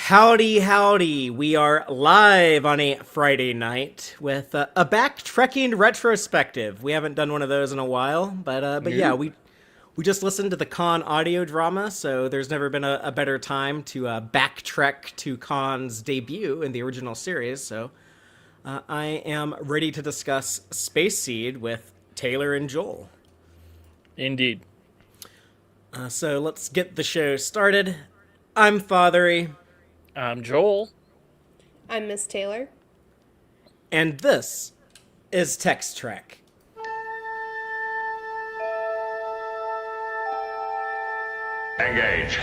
Howdy, howdy. We are live on a Friday night with a backtracking retrospective. We haven't done one of those in a while, but yeah, Nope. we just listened to the Khan audio drama, so there's never been a better time to backtrack to Khan's debut in the original series. So I am ready to discuss Space Seed with Taylor and Joel. Indeed. So let's get the show started. I'm Fathery. I'm Joel. I'm Miss Taylor. And this is Tex-Trek. Engage.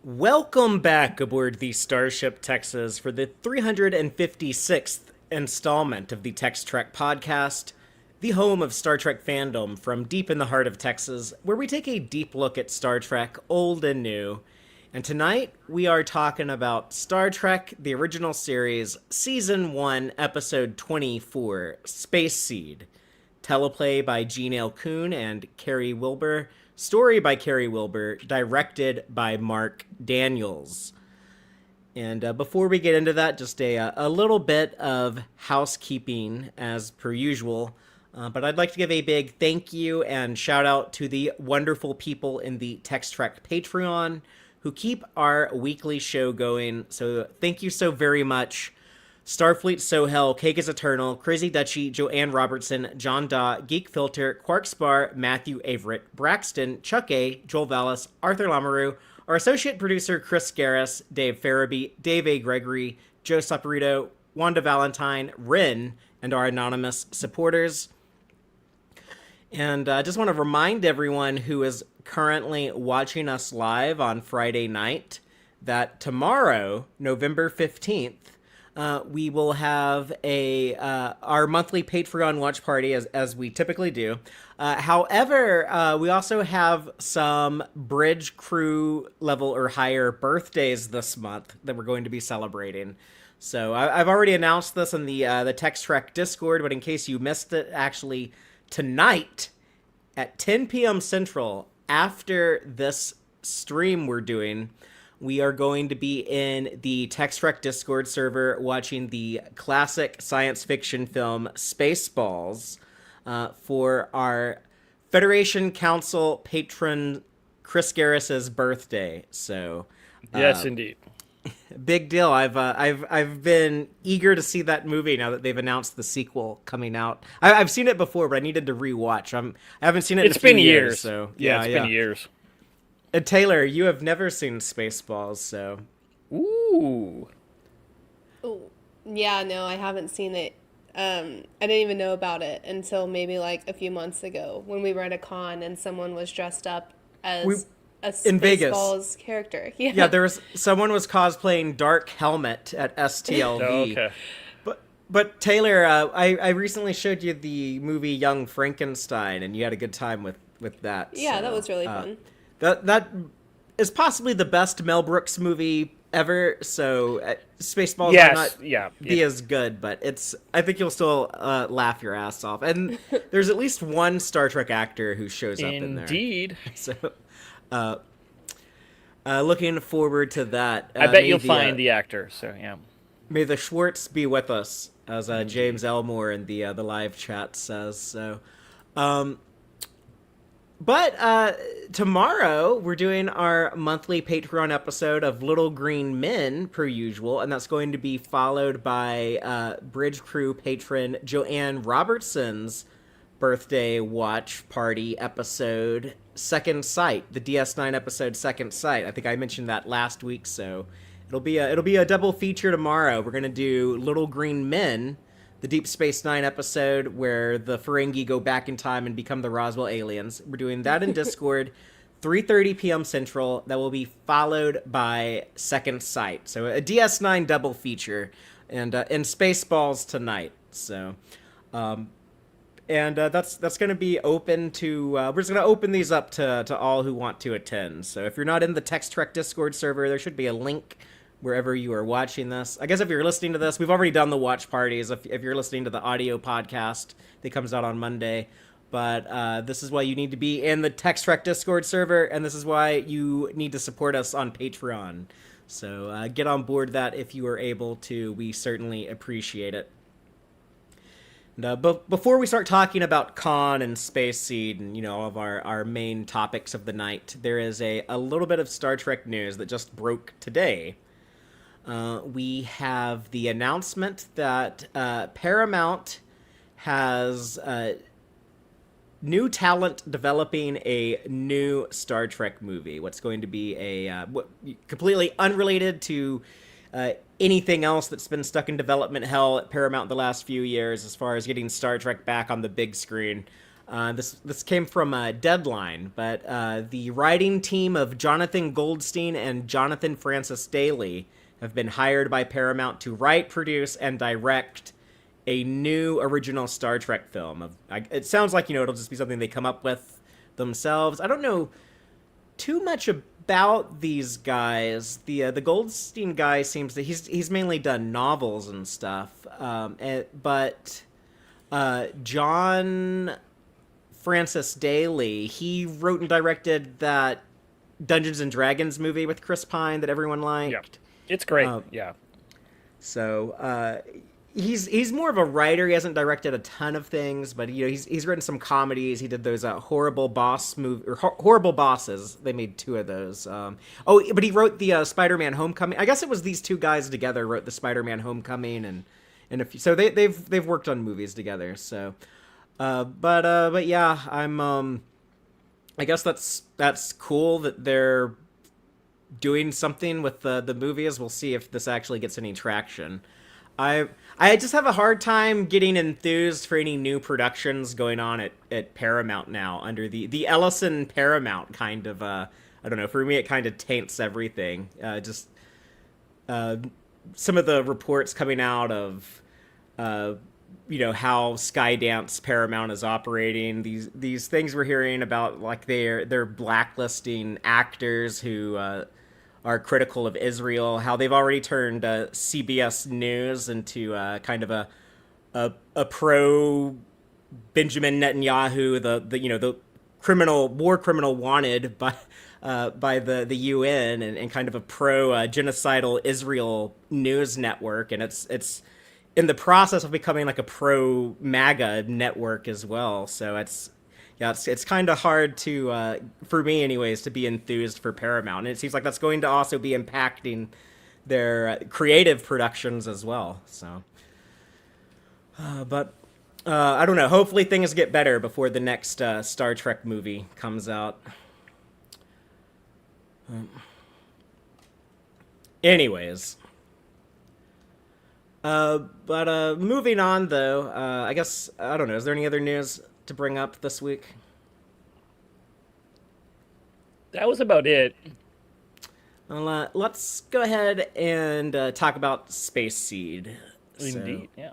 Welcome back aboard the Starship Texas for the 356th installment of the Tex-Trek podcast, the home of Star Trek fandom from deep in the heart of Texas, where we take a deep look at Star Trek, old and new. And tonight, we are talking about Star Trek, the original series, Season 1, Episode 24, Space Seed. Teleplay by Coon and Carey Wilber. Story by Carey Wilber, directed by Marc Daniels. And before we get into that, just a little bit of housekeeping as per usual. But I'd like to give a big thank you and shout out to the wonderful people in the Tex-Trek Patreon who keep our weekly show going. So thank you so very much. Starfleet Sohel, Cake is Eternal, Crazy Dutchie, Joanne Robertson, John Daw, Geek Filter, Quark Spar, Matthew Averett, Braxton, Chuck A, Joel Vallis, Arthur Lamoureux, our associate producer Chris Garris, Dave Farabee, Dave A. Gregory, Joe Saporito, Wanda Valentine, Rin, and our anonymous supporters. And I just want to remind everyone who is currently watching us live on Friday night that tomorrow, November 15th, we will have our monthly Patreon watch party as we typically do. However, we also have some bridge crew level or higher birthdays this month that we're going to be celebrating. So I've already announced this in the Tex-Trek Discord, but in case you missed it, actually tonight at 10 p.m. Central, after this stream we're doing, we are going to be in the Tex-Trek Discord server watching the classic science fiction film Spaceballs for our Federation Council patron Chris Garris's birthday. So, Yes, indeed. big deal. I've been eager to see that movie now that they've announced the sequel coming out. I've seen it before, but I needed to rewatch. I haven't seen it. It's in a few been years. So Yeah, it's been years. Taylor, you have never seen Spaceballs, so Ooh. Oh, yeah, no, I haven't seen it. I didn't even know about it until maybe like a few months ago when we were at a con and someone was dressed up as a in Vegas. Spaceballs character. Yeah, someone was cosplaying Dark Helmet at STLV. Oh, okay. But Taylor, I recently showed you the movie Young Frankenstein, and you had a good time with that. Yeah, so, that was really fun. That is possibly the best Mel Brooks movie ever. So Spaceballs might not be as good, but I think you'll still laugh your ass off. And there's at least one Star Trek actor who shows up in there. Indeed. So, looking forward to that. I bet you'll find the actor, so yeah. May the Schwartz be with us, as James Elmore in the live chat says. So, but tomorrow we're doing our monthly Patreon episode of Little Green Men, per usual, and that's going to be followed by Bridge Crew patron Joanne Robertson's birthday watch party episode Second Sight, the DS9 episode Second Sight. I think I mentioned that last week, so it'll be a double feature tomorrow. We're gonna do Little Green Men, the Deep Space Nine episode where the Ferengi go back in time and become the Roswell aliens. We're doing that in Discord, 3:30 p.m. Central. That will be followed by Second Sight, so a DS9 double feature, and Spaceballs tonight. So. That's going to be open to, we're just going to open these up to all who want to attend. So if you're not in the Tex-Trek Discord server, there should be a link wherever you are watching this. I guess if you're listening to this, we've already done the watch parties. If you're listening to the audio podcast that comes out on Monday. But this is why you need to be in the Tex-Trek Discord server, and this is why you need to support us on Patreon. So get on board that if you are able to. We certainly appreciate it. But before we start talking about Khan and Space Seed and, all of our main topics of the night, there is a little bit of Star Trek news that just broke today. We have the announcement that Paramount has new talent developing a new Star Trek movie. What's going to be a completely unrelated to anything else that's been stuck in development hell at Paramount the last few years as far as getting Star Trek back on the big screen. This came from Deadline, but the writing team of Jonathan Goldstein and Jonathan Francis Daly have been hired by Paramount to write, produce, and direct a new original Star Trek film. It sounds like, it'll just be something they come up with themselves. I don't know too much about these guys. The Goldstein guy seems that he's mainly done novels and stuff, but John Francis Daly, he wrote and directed that Dungeons and Dragons movie with Chris Pine that everyone liked. Yeah. It's great. Yeah. So he's more of a writer. He hasn't directed a ton of things, but he's written some comedies. He did those Horrible Bosses. They made 2 of those. But he wrote the Spider-Man Homecoming. I guess it was these 2 guys together wrote the Spider-Man Homecoming and a few, so they've worked on movies together. So, but yeah, I guess that's cool that they're doing something with the movies. We'll see if this actually gets any traction. I just have a hard time getting enthused for any new productions going on at Paramount now under the Ellison Paramount kind of, I don't know, for me it kind of taints everything. Some of the reports coming out of, how Skydance Paramount is operating, these things we're hearing about, like they're blacklisting actors who, are critical of Israel, how they've already turned CBS News into kind of a pro Benjamin Netanyahu, the war criminal wanted by the UN, and kind of a pro genocidal Israel news network, and it's in the process of becoming like a pro MAGA network as well. So it's kind of hard to, for me anyways, to be enthused for Paramount. And it seems like that's going to also be impacting their creative productions as well. So, but I don't know. Hopefully things get better before the next Star Trek movie comes out. Anyways. But moving on, though, I guess, I don't know, is there any other news to bring up this week? That was about it. Well, let's go ahead and talk about Space Seed. Indeed, yeah.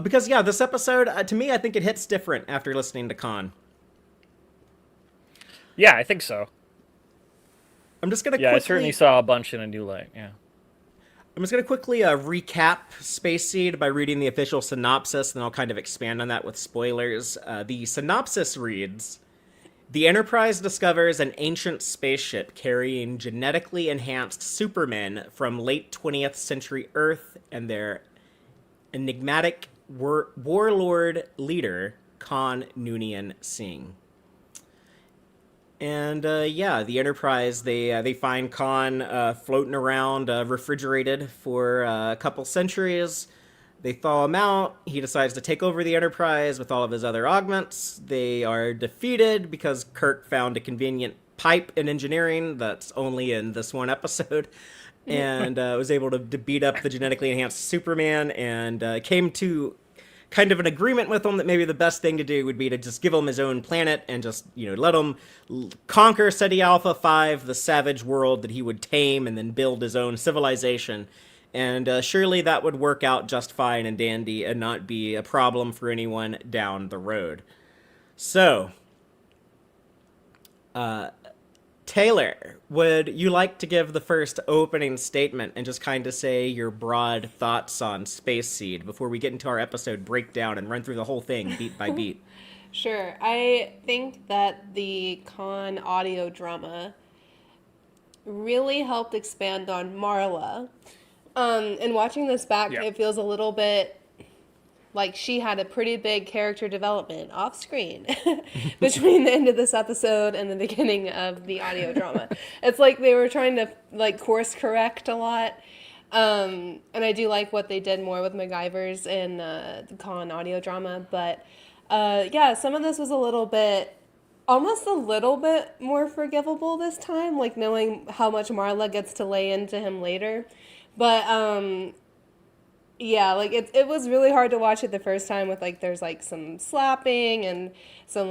Because, this episode, to me, I think it hits different after listening to Khan. Yeah, I think so. I'm just going to I certainly saw a bunch in a new light, yeah. I'm just going to quickly recap Space Seed by reading the official synopsis, and then I'll kind of expand on that with spoilers. The synopsis reads, "The Enterprise discovers an ancient spaceship carrying genetically enhanced supermen from late 20th century Earth and their enigmatic warlord leader, Khan Noonien Singh." And, the Enterprise, they find Khan floating around refrigerated for a couple centuries. They thaw him out. He decides to take over the Enterprise with all of his other augments. They are defeated because Kirk found a convenient pipe in engineering that's only in this one episode, and was able to beat up the genetically enhanced Superman, and came to kind of an agreement with him that maybe the best thing to do would be to just give him his own planet and just, let him conquer SETI Alpha 5, the savage world that he would tame and then build his own civilization. And surely that would work out just fine and dandy and not be a problem for anyone down the road. So, Taylor, would you like to give the first opening statement and just kind of say your broad thoughts on Space Seed before we get into our episode breakdown and run through the whole thing beat by beat? Sure. I think that the Khan audio drama really helped expand on Marla. And watching this back, it feels a little bit like she had a pretty big character development off screen between the end of this episode and the beginning of the audio drama. It's like they were trying to course correct a lot. And I do like what they did more with MacGyver's in the Khan audio drama. But some of this was almost a little bit more forgivable this time, like knowing how much Marla gets to lay into him later. But it was really hard to watch it the first time with there's some slapping and some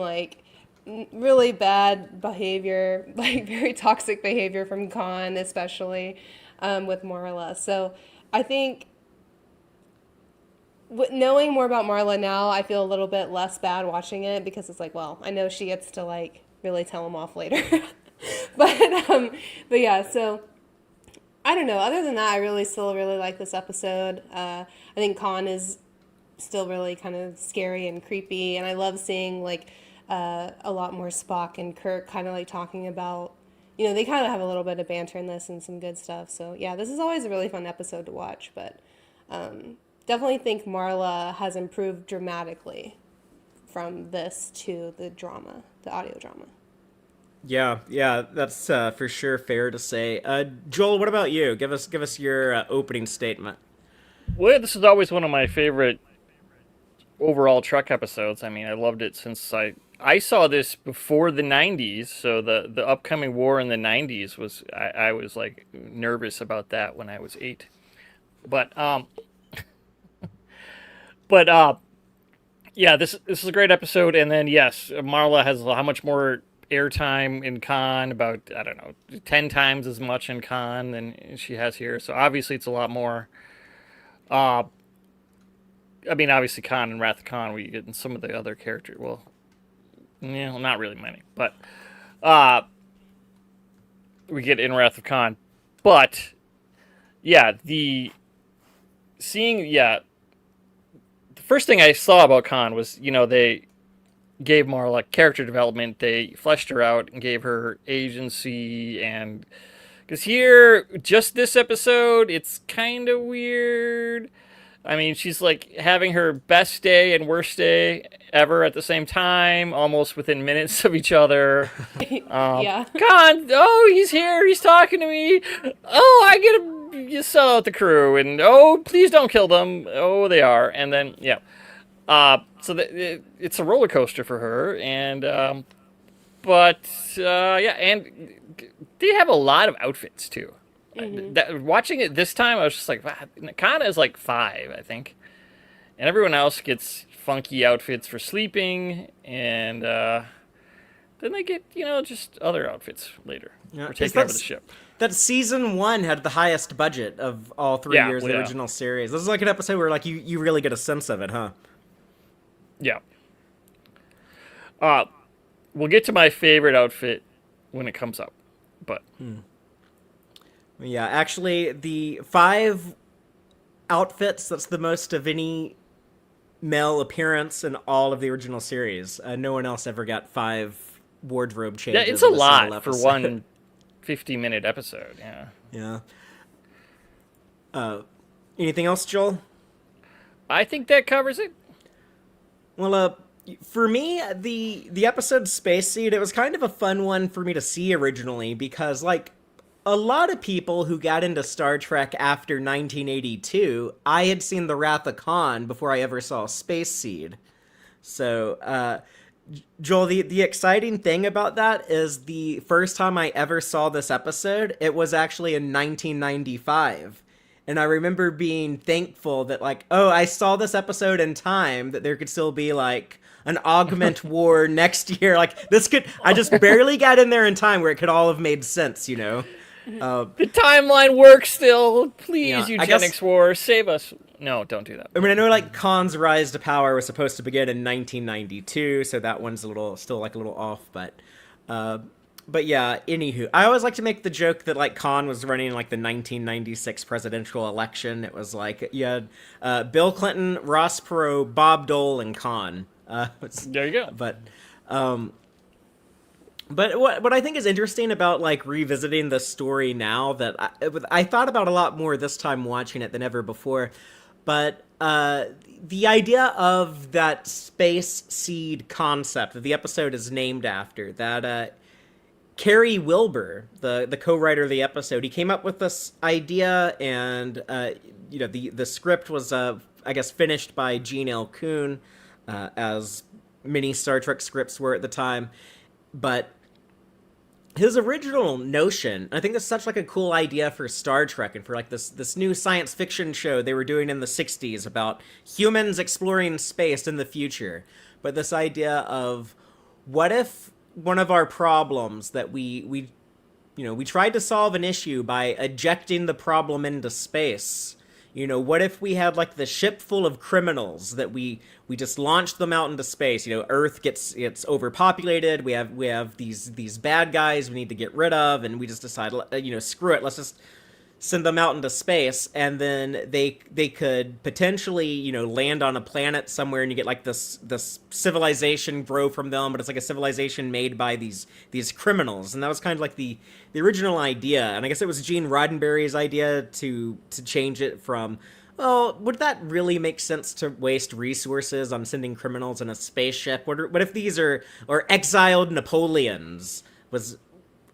really bad behavior, very toxic behavior from Khan, especially with Marla. So I think knowing more about Marla now, I feel a little bit less bad watching it because it's I know she gets to really tell him off later. but yeah, so I don't know. Other than that, I still really like this episode. I think Khan is still really kind of scary and creepy, and I love seeing a lot more Spock and Kirk kind of talking about, they kind of have a little bit of banter in this and some good stuff. So yeah, this is always a really fun episode to watch. But definitely think Marla has improved dramatically from this to the drama, the audio drama. Yeah, that's for sure fair to say. Joel, what about you? Give us your opening statement. Well, this is always one of my favorite overall Trek episodes. I mean, I loved it since I saw this before the 90s, so the upcoming war in the 90s was, I was nervous about that when I was 8. But yeah, this is a great episode, and then yes, Marla has how much more airtime in Khan, about 10 times as much in Khan than she has here, so obviously it's a lot more. Obviously Khan and Wrath of Khan we get in some of the other characters, not really many, but we get in Wrath of Khan. But yeah, the first thing I saw about Khan was, they gave Marla character development. They fleshed her out and gave her agency, and because here, just this episode, it's kind of weird. I mean, she's having her best day and worst day ever at the same time, almost within minutes of each other. Yeah. Khan, oh, he's here, he's talking to me. Oh, I get to sell out the crew, and oh, please don't kill them. Oh, they are, and then yeah. So it's a roller coaster for her, and and they have a lot of outfits too. Mm-hmm. Watching it this time, I was just wow, Khan is 5, I think, and everyone else gets funky outfits for sleeping, and then they get just other outfits later for taking over the ship. That season 1 had the highest budget of all 3 years of the original series. This is an episode where you really get a sense of it, huh? Yeah. We'll get to my favorite outfit when it comes up, but. Yeah, actually, the 5 outfits, that's the most of any male appearance in all of the original series. No one else ever got 5 wardrobe changes. Yeah, it's a lot for one 50-minute episode, yeah. Yeah. Anything else, Joel? I think that covers it. Well, for me, the episode Space Seed, it was kind of a fun one for me to see originally because, a lot of people who got into Star Trek after 1982, I had seen The Wrath of Khan before I ever saw Space Seed. So, Joel, the exciting thing about that is the first time I ever saw this episode, it was actually in 1995. And I remember being thankful that, like, oh, I saw this episode in time, that there could still be, like, an augment war next year. Like, I just barely got in there in time where it could all have made sense, you know? The timeline works still. Please, Yeah, eugenics war, save us. No, don't do that. I mean, I know, like, Khan's rise to power was supposed to begin in 1992, so that one's still a little off, but yeah, anywho. I always like to make the joke that, like, Khan was running, like, the 1996 presidential election. It was, like, you had Bill Clinton, Ross Perot, Bob Dole, and Khan. There you go. But what I think is interesting about, like, revisiting the story now that I thought about a lot more this time watching it than ever before, but the idea of that space seed concept that the episode is named after, that Carey Wilber, the co-writer of the episode, he came up with this idea, and the script was I guess finished by Gene L. Coon, as many Star Trek scripts were at the time. But his original notion, I think that's such, like, a cool idea for Star Trek and for, like, this new science fiction show they were doing in the 60s about humans exploring space in the future. But this idea of, what if one of our problems that we tried to solve an issue by ejecting the problem into space. You know, what if we had, like, the ship full of criminals that we just launched them out into space? You know, Earth gets overpopulated. We have these bad guys we need to get rid of, and we just decide, screw it, let's just send them out into space, and then they could potentially, land on a planet somewhere, and you get, like, this civilization grow from them, but it's like a civilization made by these criminals. And that was kind of like the original idea. And I guess it was Gene Roddenberry's idea to change it from, well, would that really make sense to waste resources on sending criminals in a spaceship? What if these are exiled Napoleons? Was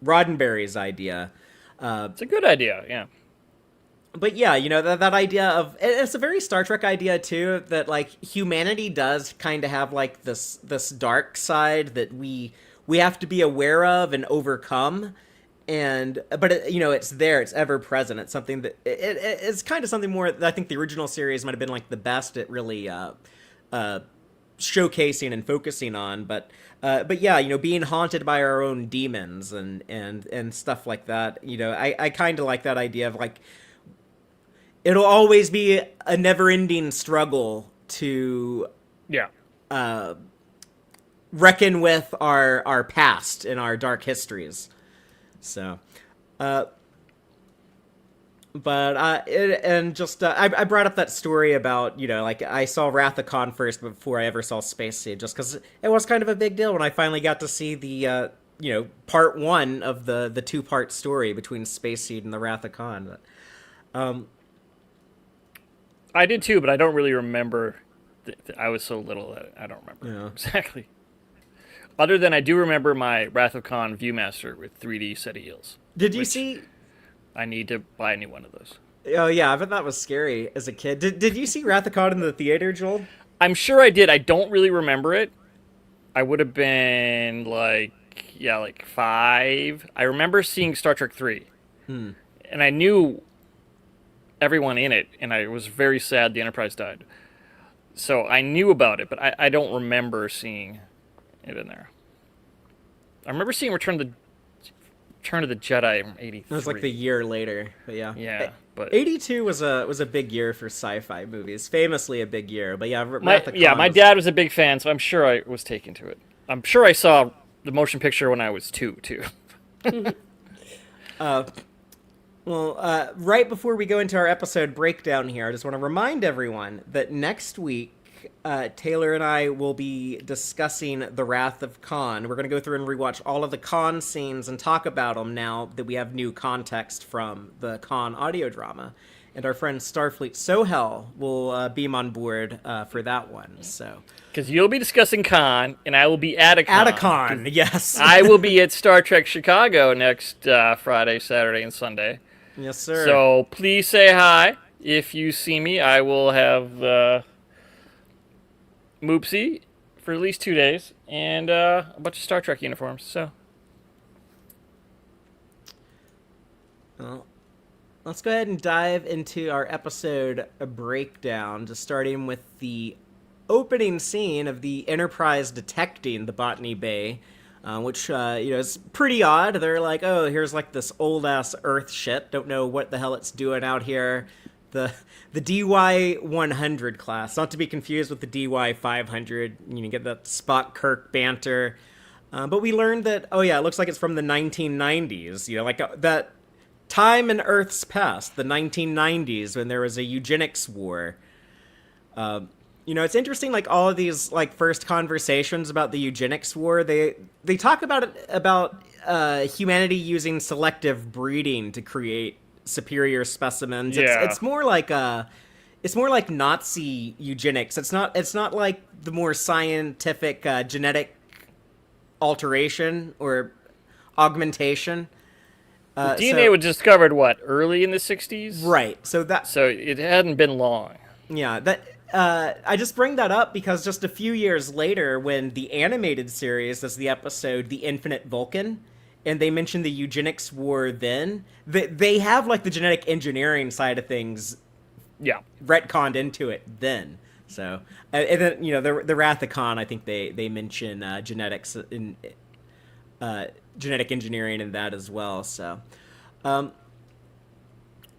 Roddenberry's idea. It's a good idea, yeah. But yeah, that idea of, it's a very Star Trek idea too, that, like, humanity does kind of have, like, this dark side that we have to be aware of and overcome. But it's there, it's ever present. It's something that it's kind of something more that I think the original series might have been, like, the best at really showcasing and focusing on. But yeah, being haunted by our own demons and stuff like that. I kind of like that idea of, like, it'll always be a never-ending struggle to reckon with our past and our dark histories. So, I brought up that story about, like, I saw Wrath of Khan first before I ever saw Space Seed, just because it was kind of a big deal when I finally got to see the, part one of the two-part story between Space Seed and the Wrath of Khan. I did too, but I don't really remember. I was so little that I don't remember exactly. Other than I do remember my Wrath of Khan Viewmaster with 3D set of eels. Did you see? I need to buy a new one of those. Oh yeah, I bet that was scary as a kid. Did you see Wrath of Khan in the theater, Joel? I'm sure I did. I don't really remember it. I would have been like 5. I remember seeing Star Trek 3. And I knew everyone in it, and I was very sad the Enterprise died. So I knew about it, but I don't remember seeing it in there. I remember seeing Return of the Jedi from 83. It was like the year later, but yeah. Yeah, but 82 was a big year for sci-fi movies. Famously a big year, but yeah. My dad was a big fan, so I'm sure I was taken to it. I'm sure I saw the motion picture when I was 2 too. Right before we go into our episode breakdown here, I just want to remind everyone that next week, Taylor and I will be discussing The Wrath of Khan. We're going to go through and rewatch all of the Khan scenes and talk about them now that we have new context from the Khan audio drama. and our friend Starfleet Sohel will beam on board for that one. So, because you'll be discussing KAHN, and I will be at a KAHN. At a KAHN, yes. I will be at Star Trek Chicago next Friday, Saturday, and Sunday. Yes, sir. So please say hi. If you see me, I will have Moopsie for at least 2 days and a bunch of Star Trek uniforms. So, well, let's go ahead and dive into our episode breakdown, just starting with the opening scene of the Enterprise detecting the Botany Bay, which is pretty odd. They're like, oh, here's like this old ass Earth ship. Don't know what the hell it's doing out here. The DY-100 class, not to be confused with the DY-500. You get that Spock Kirk banter. But we learned that, oh yeah, it looks like it's from the 1990s. Like that time in Earth's past, the 1990s, when there was a eugenics war. It's interesting, like all of these like first conversations about the eugenics war, they talk about humanity using selective breeding to create superior specimens. Yeah. It's more like Nazi eugenics. It's not like the more scientific genetic alteration or augmentation. DNA was discovered early in the 60s? Right. So it hadn't been long. Yeah, that I just bring that up because just a few years later, when the animated series does the episode The Infinite Vulcan, and they mention the eugenics war, then they have like the genetic engineering side of things, retconned into it then. So and then the Wrath of Khan, I think they mention genetics in genetic engineering in that as well. So,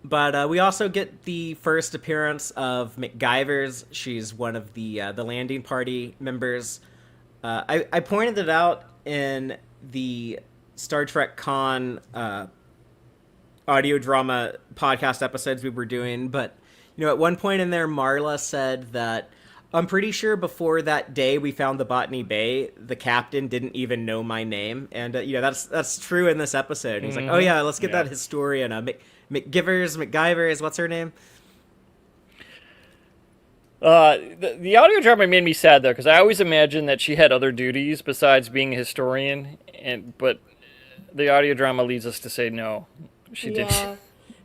but we also get the first appearance of MacGyver's. She's one of the landing party members. I pointed it out in the Star Trek Con audio drama podcast episodes we were doing, but at one point in there, Marla said that I'm pretty sure before that day we found the Botany Bay, the captain didn't even know my name, and that's true in this episode. He's like, oh yeah, let's get that historian, MacGyver's, what's her name? The audio drama made me sad though, because I always imagined that she had other duties besides being a historian, but the audio drama leads us to say no, she didn't.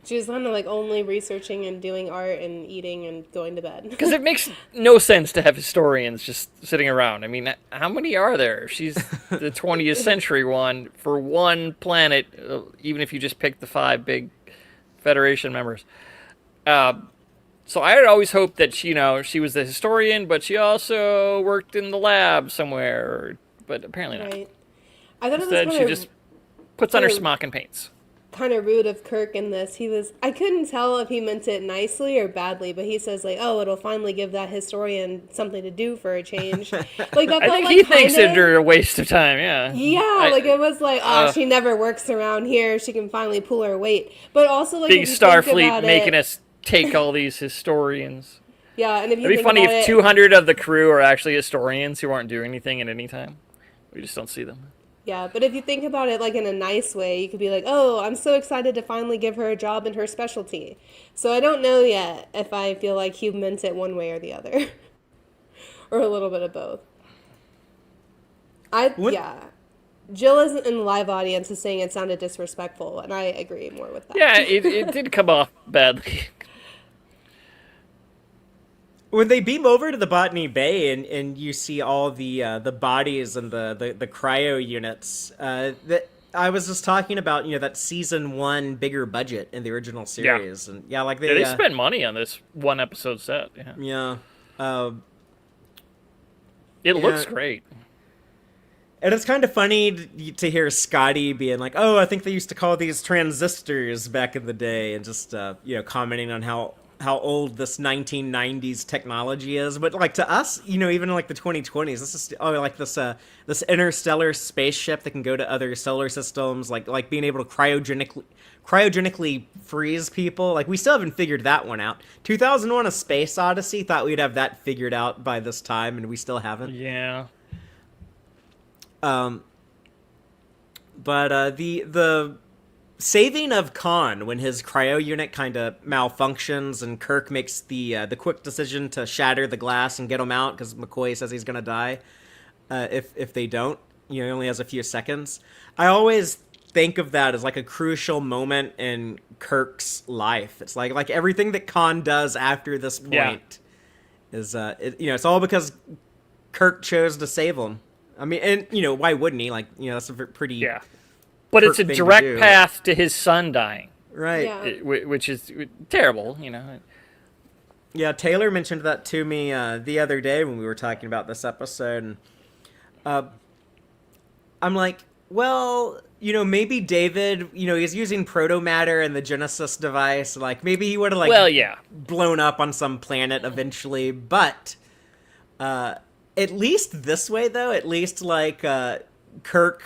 She was kind of like only researching and doing art and eating and going to bed. Because it makes no sense to have historians just sitting around. I mean, how many are there? She's the 20th century one for one planet, even if you just pick the 5 big Federation members. So I had always hoped that she was the historian, but she also worked in the lab somewhere. But apparently not. Right. I thought Instead, she just puts on her smock and paints. Kind of rude of Kirk in this. I couldn't tell if he meant it nicely or badly, but he says like, "Oh, it'll finally give that historian something to do for a change." Like that felt I think like he thinks it a waste of time. Yeah. Yeah, like it was like, oh, she never works around here. She can finally pull her weight. But also like big Starfleet making us take all these historians. Yeah, and if you it'd be think funny about if 200 of the crew are actually historians who aren't doing anything at any time. We just don't see them. Yeah, but if you think about it like in a nice way, you could be like, oh, I'm so excited to finally give her a job in her specialty. So I don't know yet if I feel like he meant it one way or the other. Or a little bit of both. Yeah. Jill is in the live audience is saying it sounded disrespectful, and I agree more with that. Yeah, it did come off badly. When they beam over to the Botany Bay and you see all the bodies and the cryo units, that I was just talking about, that season 1 bigger budget in the original series, and they spent money on this one episode set. Yeah. It looks great. And it's kind of funny to hear Scotty being like, "Oh, I think they used to call these transistors back in the day," and just commenting on how old this 1990s technology is. But like to us, even like the 2020s, this is this interstellar spaceship that can go to other solar systems, like being able to cryogenically freeze people. Like we still haven't figured that one out. 2001: A Space Odyssey thought we'd have that figured out by this time, and we still haven't. Yeah. But the saving of Khan when his cryo unit kind of malfunctions and Kirk makes the quick decision to shatter the glass and get him out because McCoy says he's gonna die if they don't. He only has a few seconds. I always think of that as like a crucial moment in Kirk's life. It's like everything that Khan does after this point is it's all because Kirk chose to save him. I mean, and why wouldn't he? That's a pretty But Kirk it's a thing to direct do. path to his son dying, Right. Yeah. which is terrible. Yeah, Taylor mentioned that to me the other day when we were talking about this episode. And, I'm like, well, maybe David, he's using proto-matter and the Genesis device. Like, maybe he would have, blown up on some planet eventually. But at least this way, though, Kirk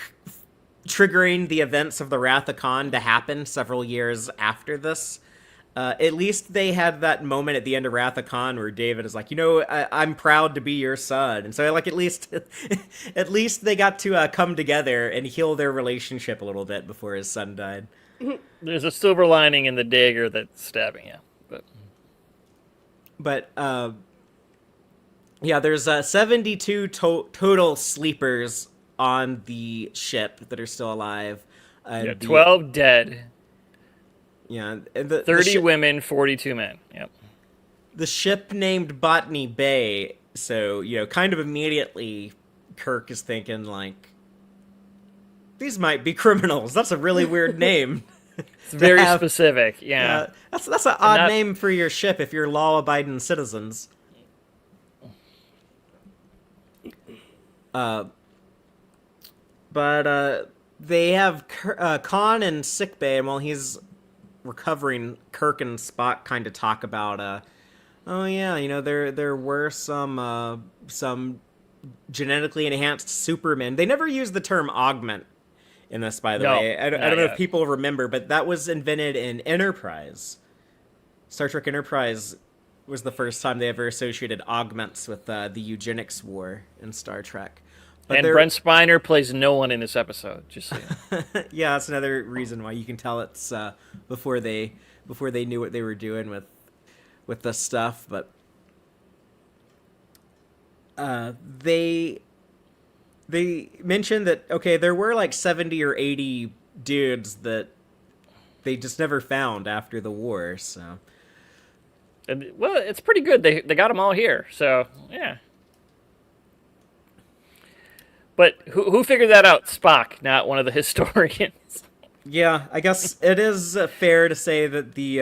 triggering the events of the Wrath of Khan to happen several years after this. At least they had that moment at the end of Wrath of Khan where David is like, I'm proud to be your son. And so, at least they got to come together and heal their relationship a little bit before his son died. There's a silver lining in the dagger that's stabbing you. But there's 72 total sleepers on the ship that are still alive. 12 dead. Yeah, 30 women, 42 men. Yep. The ship named Botany Bay, so, kind of immediately Kirk is thinking, these might be criminals. That's a really weird name. It's very specific, yeah. That's an odd name for your ship if you're law-abiding citizens. But they have Khan in sickbay, and while he's recovering, Kirk and Spock kind of talk about, there were some genetically enhanced supermen. They never use the term augment in this, by the way. I don't know if people remember, but that was invented in Enterprise. Star Trek Enterprise was the first time they ever associated augments with the eugenics war in Star Trek. But Brent Spiner plays no one in this episode, just so you know. Yeah, that's another reason why you can tell it's before they knew what they were doing with this stuff. But they mentioned that there were 70 or 80 dudes that they just never found after the war. So, well, it's pretty good. They got them all here. So yeah. But who figured that out? Spock, not one of the historians. Yeah, I guess it is fair to say that the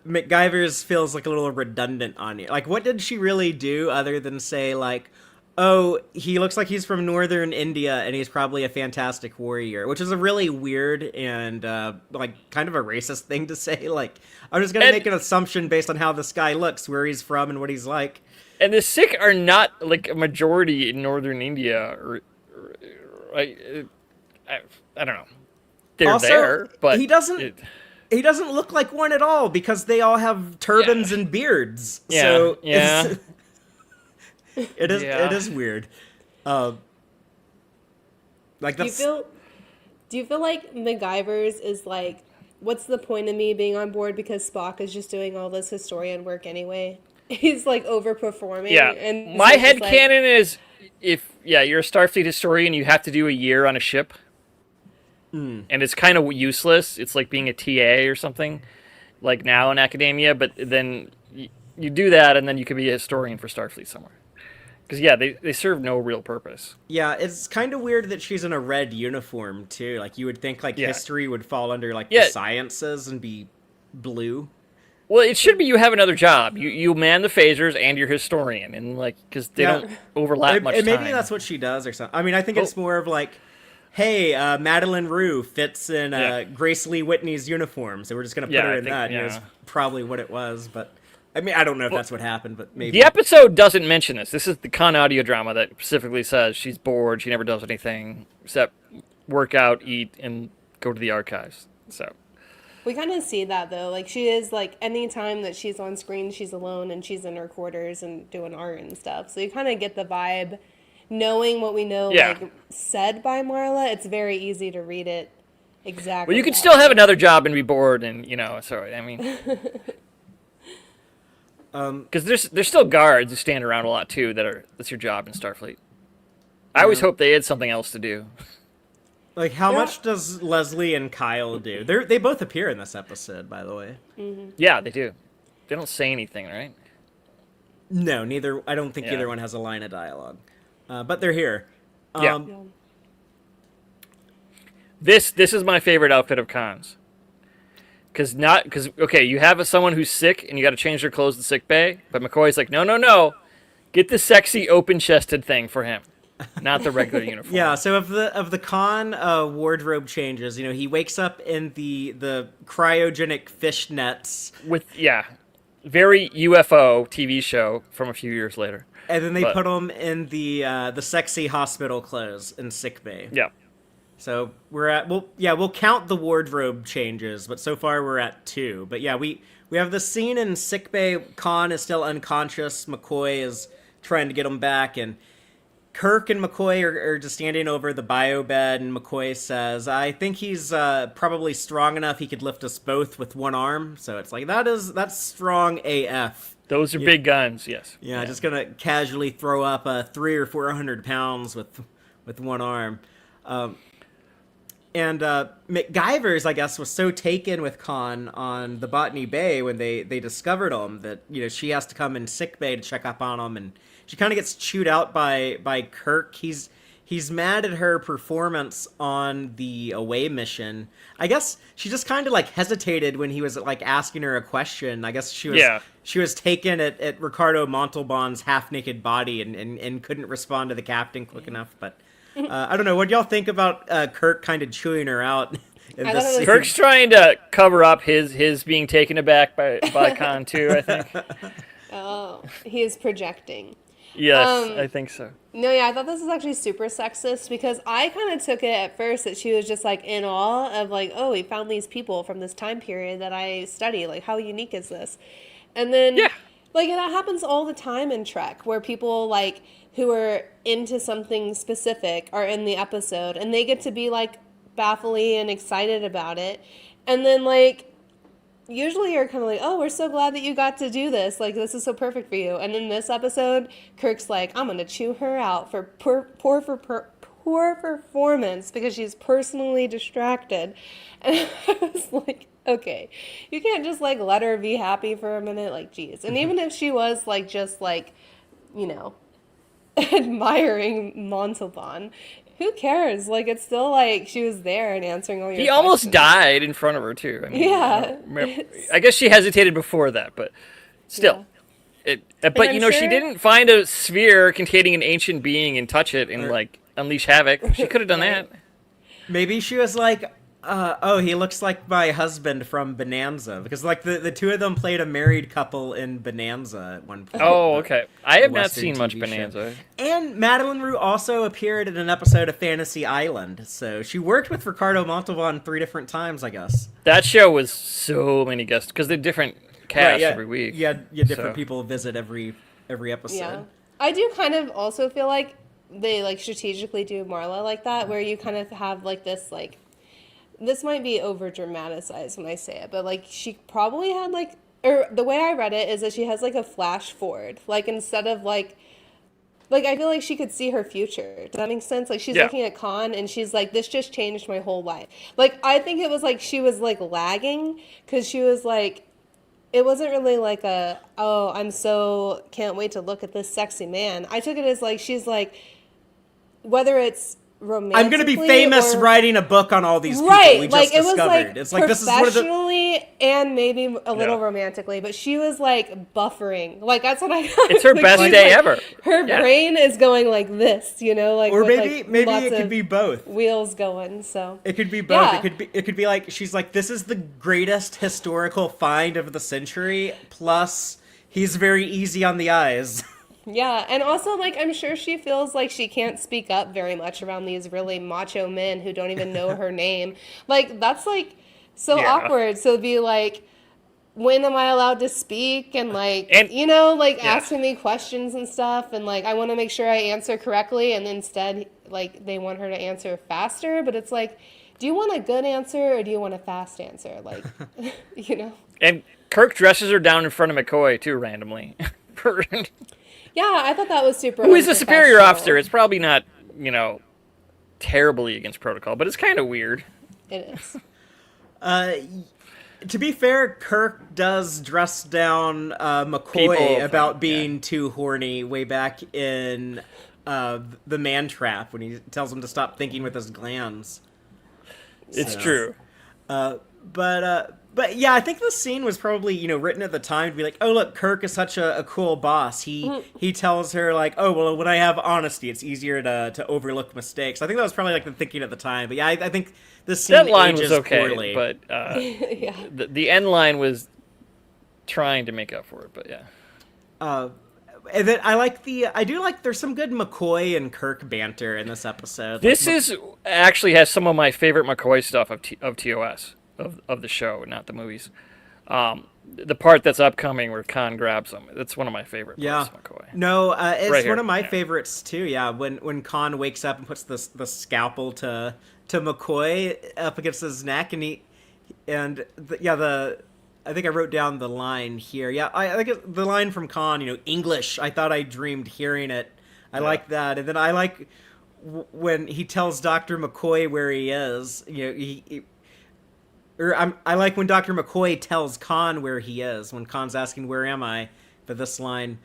MacGyver's feels a little redundant on you. What did she really do other than say oh, he looks like he's from northern India and he's probably a fantastic warrior, which is a really weird and kind of a racist thing to say. I'm just gonna make an assumption based on how this guy looks, where he's from, and what he's like. And the Sikh are not a majority in northern India, I don't know. They're also, there, but he doesn't look like one at all because they all have turbans and beards. Yeah, so yeah. it is weird. That's. Do you feel like MacGyver's is what's the point of me being on board because Spock is just doing all this historian work anyway? He's overperforming. Yeah, and my headcanon is if you're a Starfleet historian, you have to do a year on a ship. And it's kind of useless. It's like being a TA or something, now in academia. But then you do that, and then you could be a historian for Starfleet somewhere. Because they serve no real purpose. Yeah, it's kind of weird that she's in a red uniform too. You would think history would fall under the sciences and be blue. Well, it should be you have another job. You man the phasers and you're historian, and because they don't overlap much time. Maybe that's what she does or something. I mean, I think it's more of hey, Madeline Rue fits in Grace Lee Whitney's uniform, so we're just going to put her in that. It's probably what it was, but I mean, I don't know if that's what happened, but maybe. The episode doesn't mention this. This is the Khan audio drama that specifically says she's bored, she never does anything except work out, eat, and go to the archives. So we kind of see that though. She is any time that she's on screen, she's alone and she's in her quarters and doing art and stuff. So you kind of get the vibe. Knowing what we know, said by Marla, it's very easy to read it Exactly. Well, you can still have another job and be bored, and So I mean, because there's still guards who stand around a lot too. That's your job in Starfleet. I always hope they had something else to do. Like, how much does Leslie and Kyle do? They both appear in this episode, by the way. Yeah, they do. They don't say anything, right? No, neither. I don't think either one has a line of dialogue, but they're here. Yeah. This is my favorite outfit of Khan's. Because you have someone who's sick and you got to change their clothes in sick bay, but McCoy's like, no, get the sexy open chested thing for him, not the regular uniform. Yeah. So of the Khan wardrobe changes, he wakes up in the cryogenic fishnets with very UFO TV show from a few years later, and then they put him in the sexy hospital clothes in sick bay. Yeah. So we'll count the wardrobe changes, but so far we're at 2. But yeah, we have the scene in sickbay. Khan is still unconscious. McCoy is trying to get him back, and Kirk and McCoy are just standing over the bio bed, and McCoy says, "I think he's probably strong enough he could lift us both with one arm." So it's like that's strong AF. Those are big guns, yes. Yeah, just gonna casually throw up 300 or 400 pounds with one arm. And MacGyver's, I guess, was so taken with Khan on the Botany Bay when they discovered him that she has to come in sick bay to check up on him, and she kind of gets chewed out by Kirk. He's mad at her performance on the away mission. I guess she just kind of hesitated when he was asking her a question. I guess she was taken at Ricardo Montalban's half naked body and couldn't respond to the captain quick enough, but. I don't know. What do y'all think about Kirk kind of chewing her out? Kirk's trying to cover up his being taken aback by Khan too, I think. Oh, he is projecting. Yes, I think so. No, yeah, I thought this was actually super sexist because I kind of took it at first that she was just in awe of oh, we found these people from this time period that I study. How unique is this? And then that happens all the time in Trek where people who are into something specific are in the episode and they get to be baffly and excited about it. And then usually you're kind of oh, we're so glad that you got to do this. This is so perfect for you. And in this episode, Kirk's I'm going to chew her out for poor performance because she's personally distracted. And I was okay, you can't just let her be happy for a minute. Geez. And even if she was just admiring Montalban, who cares? It's still she was there and answering all your questions. He almost died in front of her too. I mean, I guess she hesitated before that, but still. Yeah. But she didn't find a sphere containing an ancient being and touch it and unleash havoc. She could have done that. Maybe she was he looks like my husband from Bonanza, because the two of them played a married couple in Bonanza at one point. Oh, okay. I have not seen much Bonanza. And Madeline Rue also appeared in an episode of Fantasy Island, so she worked with Ricardo Montalban 3 different times, I guess. That show was so many guests because they're different casts every week. Yeah, different people visit every episode. Yeah. I do kind of also feel they strategically do Marla like that, where you kind of have this might be over dramatized when I say it, but she probably had or the way I read it is that she has a flash forward, instead of I feel she could see her future. Does that make sense? She's looking at Khan and she's this just changed my whole life. I think it was she was lagging because she was it wasn't really oh, I'm so can't wait to look at this sexy man. I took it as she's whether it's romantically, I'm going to be famous writing a book on all these people we just discovered. It's this is professionally and maybe a little romantically, but she was buffering. That's what I got. It's her best day ever. Her brain is going this, or maybe it could be both. Wheels going, so. It could be both. Yeah. It could be she's this is the greatest historical find of the century, plus he's very easy on the eyes. Yeah, and also, I'm sure she feels she can't speak up very much around these really macho men who don't even know her name. That's, so awkward. So be when am I allowed to speak? And, asking me questions and stuff. And, I want to make sure I answer correctly. And instead, they want her to answer faster. But it's, do you want a good answer or do you want a fast answer? Like, you know. And Kirk dresses her down in front of McCoy too randomly. Yeah, I thought that was super. Who is a superior unprofessional. officer? It's probably not, terribly against protocol, but it's kind of weird. It is. To be fair, Kirk does dress down McCoy People about from- being too horny way back in the Man Trap when he tells him to stop thinking with his glands. It's So, true. But yeah, I think the scene was probably written at the time to be like, oh look, Kirk is such a cool boss. He tells her like, oh well, when I have honesty, it's easier to overlook mistakes. I think that was probably like the thinking at the time. But yeah, I think the scene That line ages was okay, poorly. but Yeah. the end line was trying to make up for it. But yeah. And then I do like there's some good McCoy and Kirk banter in this episode. This is actually has some of my favorite McCoy stuff of TOS of the show, not the movies. The part that's upcoming where Khan grabs him. That's one of my favorite parts of McCoy. No, it's Right here. one of my Yeah. favorites too. Yeah, when Khan wakes up and puts the scalpel to McCoy up against his neck, I think I wrote down the line here. Yeah, I think the line from Khan, English. I thought I dreamed hearing it. I like that, and then I like when he tells Dr. McCoy where he is. I like when Dr. McCoy tells Khan where he is, when Khan's asking, where am I? But this line,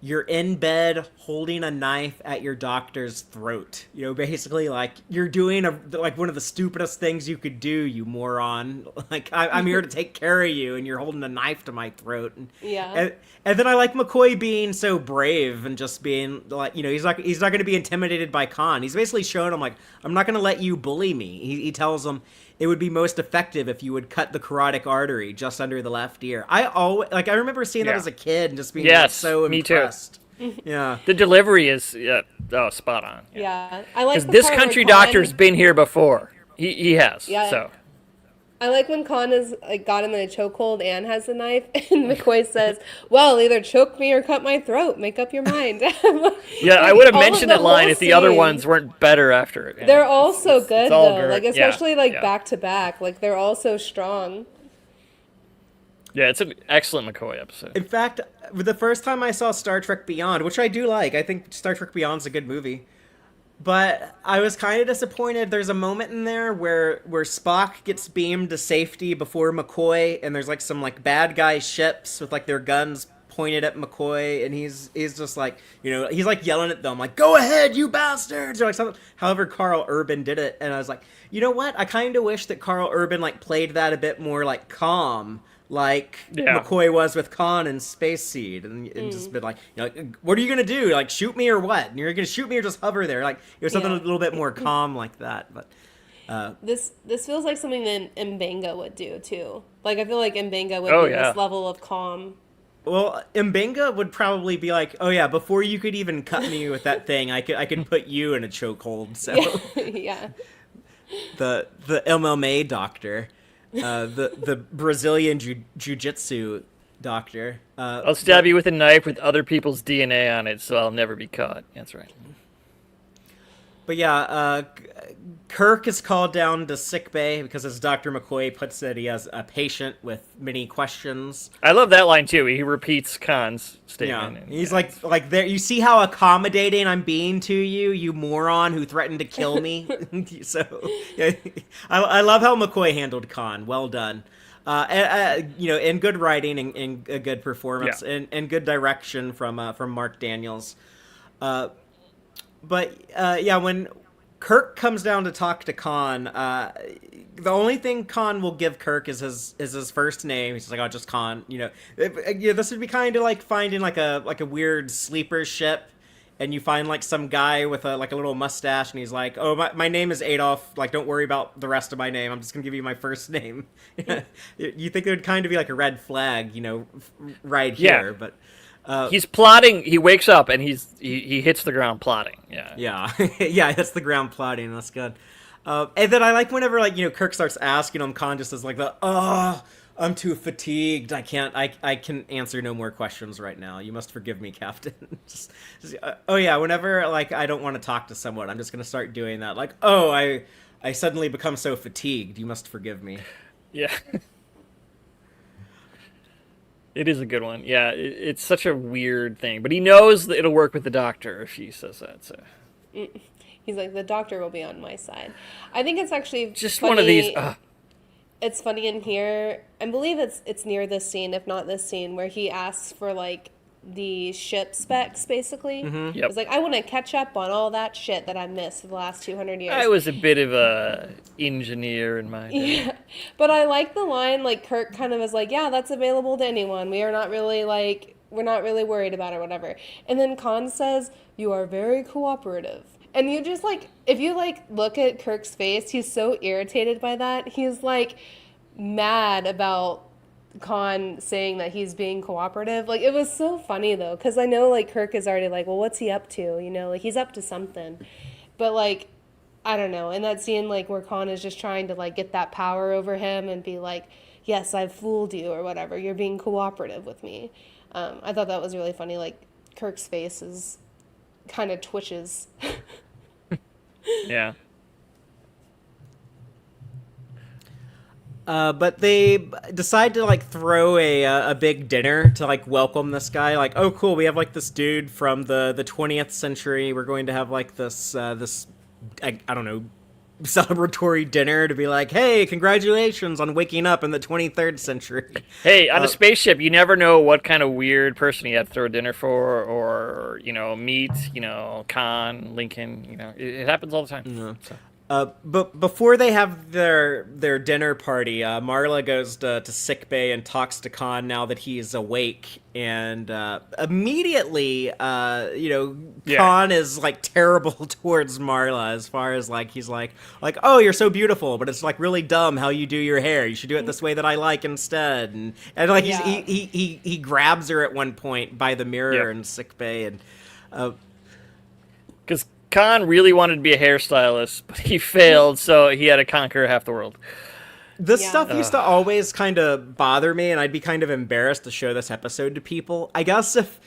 you're in bed holding a knife at your doctor's throat. Basically like you're doing one of the stupidest things you could do, you moron. Like I'm here to take care of you and you're holding a knife to my throat. Yeah. And then I like McCoy being so brave and just being like, he's not going to be intimidated by Khan. He's basically showing him like, I'm not going to let you bully me. He tells him it would be most effective if you would cut the carotid artery just under the left ear. I remember seeing that Yeah. as a kid and just being Yes, so me too. impressed. Yeah. The delivery is spot on. Yeah. I like Because the this part where country Khan- doctor's been here before. He has. Yeah. So I like when Khan has got him in a chokehold and has the knife, and McCoy says, "Well, either choke me or cut my throat. Make up your mind." yeah, I would have All of mentioned the that line whole if the other scene. ones weren't better after it. Yeah. They're all so good all though, good. like Yeah, especially yeah. back to back. Like they're all so strong. Yeah, it's an excellent McCoy episode. In fact, the first time I saw Star Trek Beyond, which I do like, I think Star Trek Beyond's a good movie. But I was kind of disappointed. There's a moment in there where Spock gets beamed to safety before McCoy, and there's some bad guy ships with their guns pointed at McCoy, and he's just he's yelling at them go ahead, you bastards, or something. However, Carl Urban did it, and I was like, you know what? I kind of wish that Carl Urban played that a bit more calm. McCoy was with Khan and Space Seed, and just been what are you gonna do? Shoot me or what? And you're gonna shoot me or just hover there? It was something a little bit more calm like that. But This feels like something that Mbenga would do too. I feel like Mbenga would be yeah. this level of calm. well, Mbenga would probably be oh yeah, before you could even cut me with that thing, I could put you in a chokehold. So Yeah. the MMA doctor. The Brazilian jiu-jitsu doctor. I'll stab you with a knife with other people's DNA on it, so I'll never be caught. That's right. But yeah, Kirk is called down to sickbay because, as Dr. McCoy puts it, he has a patient with many questions. I love that line too. He repeats Khan's Yeah, statement. and- he's like there. You see how accommodating I'm being to you, you moron who threatened to kill me. So, yeah, I love how McCoy handled Khan. Well done. And good writing and a good performance and good direction from Marc Daniels. But when Kirk comes down to talk to Khan, the only thing Khan will give Kirk is his first name. He's oh, just Khan. This would be kind of like finding a weird sleeper ship, and you find some guy with a little mustache, and he's oh, my name is Adolf. Don't worry about the rest of my name. I'm just gonna give you my first name. You think there'd kind of be a red flag, right here, but. He's plotting. He wakes up and he hits the ground plotting. Yeah. Yeah, yeah, that's the ground plotting. That's good. And then I like whenever Kirk starts asking him, Khan just is I'm too fatigued. I can answer no more questions right now. You must forgive me, Captain. Oh yeah, whenever I don't want to talk to someone, I'm just gonna start doing that. I I suddenly become so fatigued. You must forgive me. Yeah. It is a good one. Yeah, it's such a weird thing. But he knows that it'll work with the Doctor if she says that. So He's like, the Doctor will be on my side. I think it's actually just funny. one of these... It's funny in here. I believe it's near this scene, if not this scene, where he asks for, like, the ship specs, basically. Yep. It's like, I want to catch up on all that shit that I missed for the last 200 years. I was a bit of a engineer in my day. Yeah, but I like the line, like, Kirk kind of is like, yeah, that's available to anyone. We are not really, like, we're not really worried about it or whatever. And then Khan says, you are very cooperative. And you just, like, if you, like, look at Kirk's face, he's so irritated by that. He's, like, mad about Khan saying that he's being cooperative. Like, it was so funny, though, because I know, like, Kirk is already like, well, what's he up to? You know, like, he's up to something. But, like, I don't know. In that scene, like, where Khan is just trying to, like, get that power over him and be like, yes, I've fooled you or whatever. You're being cooperative with me. I thought that was really funny. Like, Kirk's face is kind of twitches. Yeah. But they decide to like throw a big dinner to like welcome this guy. Like, oh, cool, we have like this dude from the 20th century. We're going to have like this I don't know, celebratory dinner to be like, hey, congratulations on waking up in the 23rd century. Hey, on a spaceship, you never know what kind of weird person you have to throw dinner for, or meet, Khan, Lincoln. It happens all the time. Yeah. So. But before they have their dinner party, Marla goes to sickbay and talks to Khan now that he's awake, and immediately, Khan is like terrible towards Marla as far as like he's like, oh, you're so beautiful, but it's like really dumb how you do your hair. You should do it this way that I like instead, and like he grabs her at one point by the mirror in sickbay, and because Khan really wanted to be a hairstylist, but he failed, so he had to conquer half the world. This stuff used to always kind of bother me, and I'd be kind of embarrassed to show this episode to people. I guess if...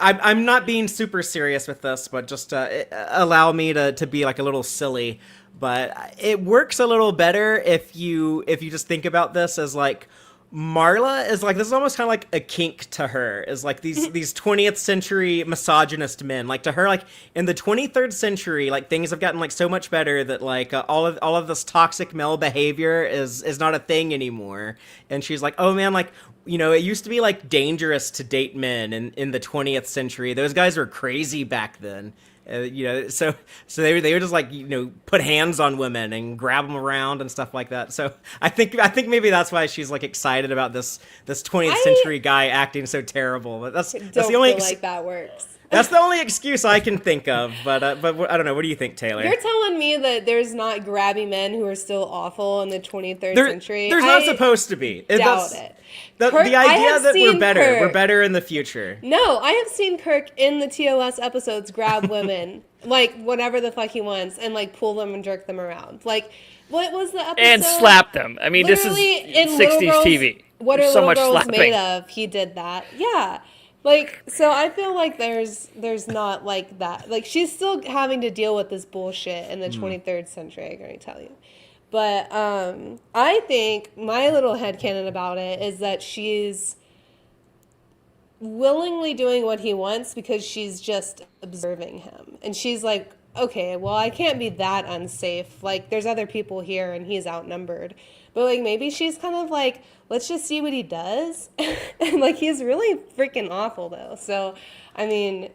I'm not being super serious with this, but just allow me to be like a little silly. But it works a little better if you just think about this as like... Marla is like, this is almost kind of like a kink to her, is like these 20th century misogynist men. Like to her, like in the 23rd century, like things have gotten like so much better that like all of this toxic male behavior is not a thing anymore. And she's like, oh man, like, it used to be like dangerous to date men in the 20th century. Those guys were crazy back then. So they would just like put hands on women and grab them around and stuff like that. So I think maybe that's why she's like excited about this 20th century guy acting so terrible. But that's the only feel like that works. That's the only excuse I can think of. But I don't know. What do you think, Taylor? You're telling me that there's not grabby men who are still awful in the 23rd century? There's not supposed to be. Doubt it. The idea that we're better in the future. No, I have seen Kirk in the TOS episodes grab women, like whatever the fuck he wants, and like pull them and jerk them around. Like, what was the episode? And slap them. I mean, literally, this is 60s TV. What There's are so Little much Girls slapping. Made Of? He did that. Yeah. Like, so I feel like there's not like that. Like, she's still having to deal with this bullshit in the 23rd century, I'm going to tell you. But I think my little headcanon about it is that she's willingly doing what he wants because she's just observing him. And she's like, okay, well, I can't be that unsafe. Like, there's other people here and he's outnumbered. But, like, maybe she's kind of like, let's just see what he does. And, like, he's really freaking awful, though. So, I mean,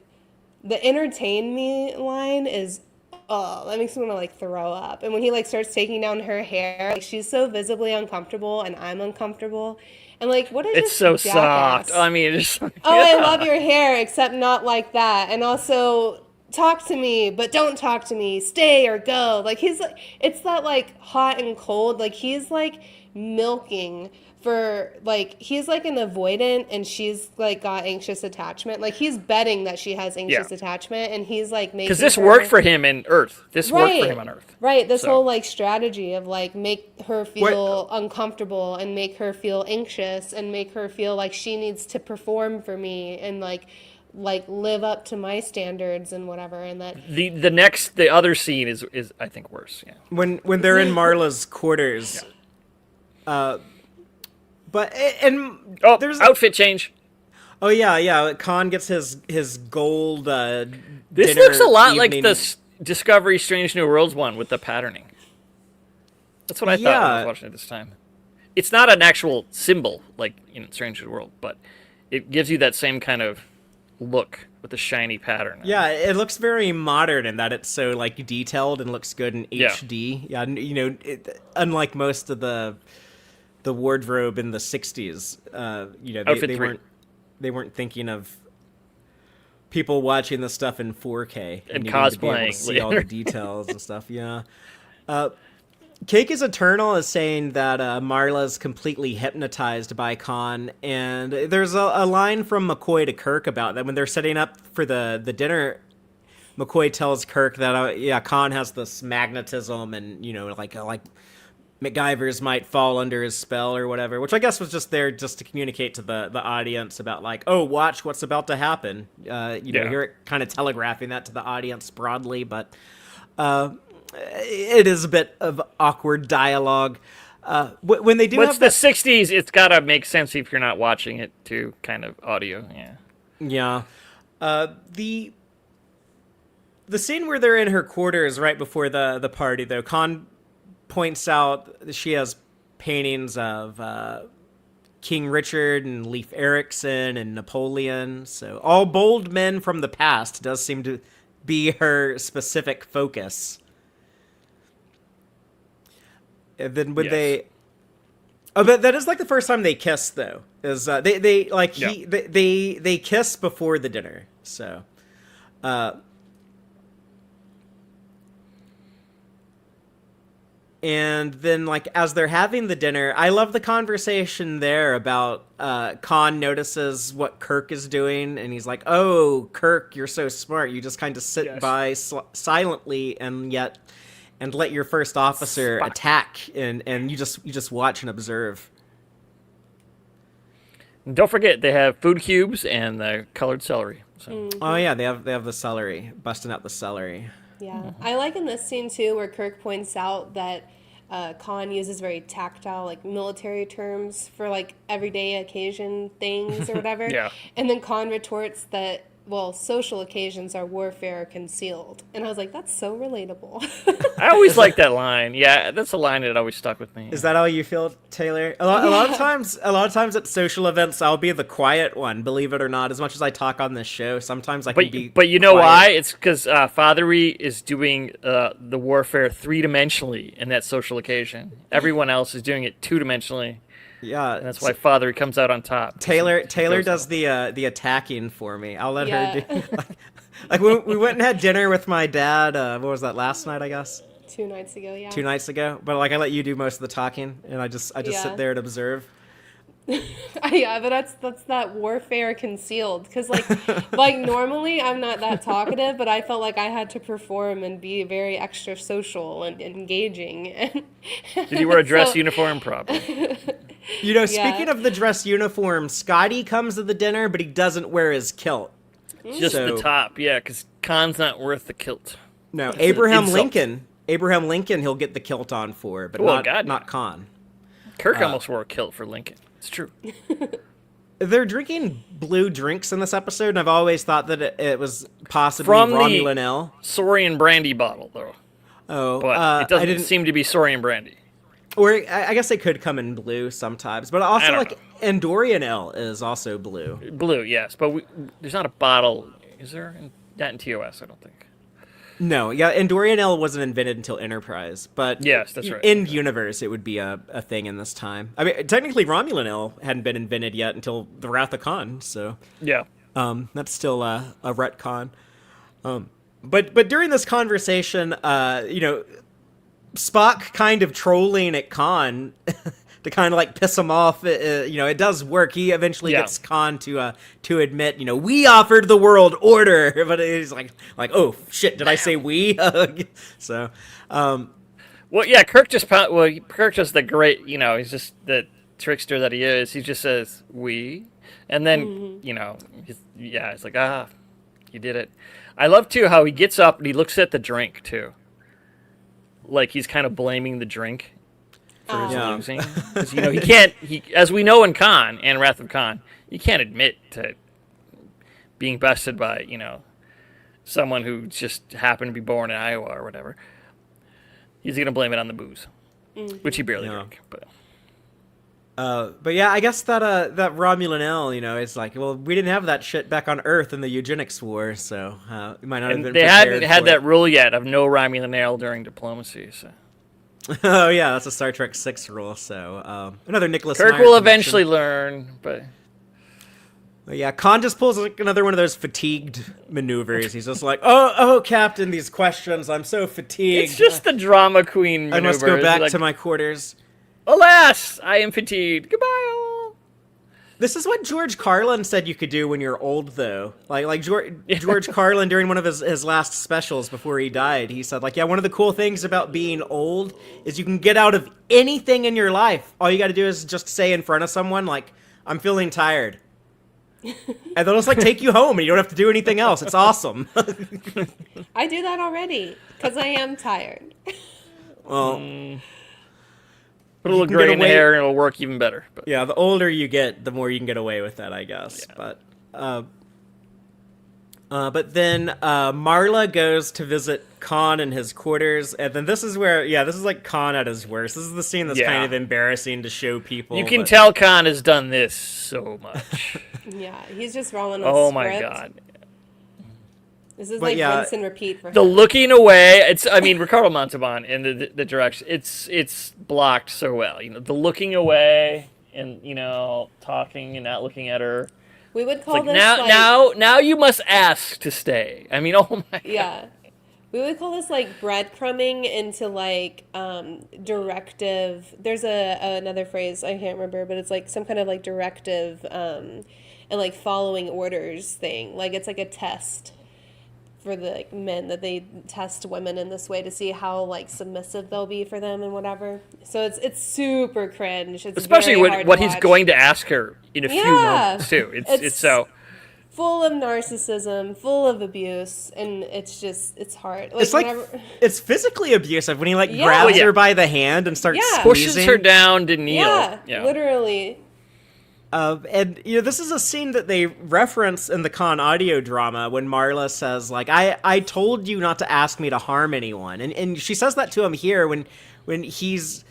the entertain me line is, oh, that makes me want to, like, throw up. And when he, like, starts taking down her hair, like, she's so visibly uncomfortable and I'm uncomfortable. And, like, what is it's so jackass? soft. I mean, it's just... Oh, I love your hair, except not like that. And also... talk to me, but don't talk to me. Stay or go. Like, he's like, it's that, like, hot and cold. Like, he's, like, milking for, like, he's, like, an avoidant, and she's, like, got anxious attachment. Like, he's betting that she has anxious attachment, and he's, like, making because this her... worked for him in Earth. This worked for him on Earth. Right. This whole, like, strategy of, like, make her feel uncomfortable and make her feel anxious and make her feel like she needs to perform for me and, like, like live up to my standards and whatever, and that the other scene is I think worse. Yeah. When they're in Marla's quarters. But and there's outfit change. Oh yeah. Khan gets his gold. This dinner looks a lot like evening. the Discovery Strange New Worlds one with the patterning. That's what I thought when I was watching it this time. It's not an actual symbol like in Strange New World, but it gives you that same kind of look with the shiny pattern. Yeah, it looks very modern in that it's so like detailed and looks good in Yeah. HD. Yeah, you know, unlike most of the wardrobe in the '60s, you know, they weren't thinking of people watching the stuff in 4K And needing to be able to cosplaying see all the details and stuff. Yeah. Cake is Eternal is saying that Marla's completely hypnotized by Khan, and there's a line from McCoy to Kirk about that when they're setting up for the dinner. McCoy tells Kirk that Khan has this magnetism, and you know, like MacGyver's might fall under his spell or whatever, which I guess was just there just to communicate to the audience about like, oh, watch what's about to happen. You know, you're kind of telegraphing that to the audience broadly, but. It is a bit of awkward dialogue. When they do But have it's the 60s, it's got to make sense if you're not watching it to kind of audio, yeah. Yeah. The scene where they're in her quarters right before the party, though, Khan points out that she has paintings of King Richard and Leif Erikson and Napoleon. So all bold men from the past does seem to be her specific focus. And then would they? Oh, but that is like the first time they kiss, though. Is they kiss before the dinner, so. And then, like, as they're having the dinner, I love the conversation there about Khan notices what Kirk is doing, and he's like, "Oh, Kirk, you're so smart. You just kind of sit by silently and let your first officer attack, and you just watch and observe." Don't forget, they have food cubes and the colored celery. So. Oh yeah, they have the celery, busting out the celery. Yeah, I like in this scene too where Kirk points out that Khan uses very tactile, like military terms for like everyday occasion things or whatever. Yeah. And then Khan retorts that, well, social occasions are warfare concealed. And I was like, that's so relatable. I always like that line. Yeah, that's a line that always stuck with me. Is that how you feel, Taylor? A lot of times at social events, I'll be the quiet one, believe it or not. As much as I talk on this show, sometimes I can be. But you know quiet. why? It's because Fathery is doing the warfare 3-dimensionally in that social occasion. Everyone else is doing it 2-dimensionally. Yeah, And that's why Fathery comes out on top. Taylor does the attacking for me. I'll let her do. Like when we went and had dinner with my dad. What was that, last night? I guess 2 nights ago, yeah. 2 nights ago. But like I let you do most of the talking, and I just sit there and observe. Yeah, but that's that warfare concealed, because like normally I'm not that talkative, but I felt like I had to perform and be very extra social and engaging. Did you wear a dress uniform? Probably. You know, speaking of the dress uniform, Scotty comes to the dinner, but he doesn't wear his kilt. Just the top, yeah, because Khan's not worth the kilt. No, That's Abraham an Lincoln. Abraham Lincoln, he'll get the kilt on for, but not Khan. Kirk almost wore a kilt for Lincoln. It's true. They're drinking blue drinks in this episode, and I've always thought that it was possibly From Romulan the ale. Saurian brandy bottle, though. Oh, But it doesn't seem to be Saurian brandy. Or I guess they could come in blue sometimes, but also like Andorian ale is also blue. Blue, yes, but there's not a bottle. Is there? Not in TOS, I don't think. No, yeah, Andorian ale wasn't invented until Enterprise, but yes, that's right. In universe, it would be a thing in this time. I mean, technically, Romulan ale hadn't been invented yet until the Wrath of Khan, so yeah, that's still a retcon. But during this conversation, you know, Spock kind of trolling at Khan to kind of like piss him off. You know, it does work. He eventually gets Khan to admit, you know, we offered the world order, but he's like, oh shit, did I say we? Well, yeah, Kirk just the great, you know, he's just the trickster that he is, he just says, "We," and then it's like, you did it. I love too how he gets up and he looks at the drink too, like he's kind of blaming the drink for his losing, because he can't. As we know in Khan and Wrath of Khan, you can't admit to being bested by someone who just happened to be born in Iowa or whatever. He's gonna blame it on the booze, which he barely drank, but. But yeah, I guess that Romulan L, it's like, well, we didn't have that shit back on Earth in the eugenics war, so it might not have been. They hadn't had that rule yet of no Romulan L during diplomacy. So. Oh yeah, that's a Star Trek 6 rule. So another Nicholas. Kirk Meyer will connection. eventually learn, but yeah, Khan just pulls like another one of those fatigued maneuvers. He's just like, oh, Captain, these questions, I'm so fatigued. It's just the drama queen maneuver. I must go back to my quarters. Alas, I am fatigued. Goodbye, all. This is what George Carlin said you could do when you're old, though. Like George Carlin, during one of his last specials before he died, he said, like, yeah, one of the cool things about being old is you can get out of anything in your life. All you got to do is just say in front of someone, like, I'm feeling tired. And they'll just, like, take you home, and you don't have to do anything else. It's awesome. I do that already, because I am tired. Well... Put a little gray in the hair and it'll work even better. But. Yeah, the older you get, the more you can get away with that, I guess. Yeah. But then Marla goes to visit Khan in his quarters, and then this is where, this is like Khan at his worst. This is the scene that's kind of embarrassing to show people. You can tell Khan has done this so much. Yeah, he's just rolling. Oh my god. This is like rinse and repeat for him. The looking away, Ricardo Montalban in the direction, it's blocked so well. The looking away and, talking and not looking at her. We would call this now you must ask to stay. Oh my god. Yeah. We would call this like breadcrumbing into like directive. There's another phrase I can't remember, but it's like some kind of like directive and like following orders thing. Like it's like a test for the men, that they test women in this way to see how like submissive they'll be for them and whatever. So it's super cringe. It's especially very hard what to he's watch. going to ask her in a few moments too. It's so full of narcissism, full of abuse, and it's hard. Like, it's physically abusive when he grabs her by the hand and starts pushes squeezing. her down to kneel. Yeah, literally. And this is a scene that they reference in the Khan audio drama when Marla says, like, I told you not to ask me to harm anyone. And she says that to him here when he's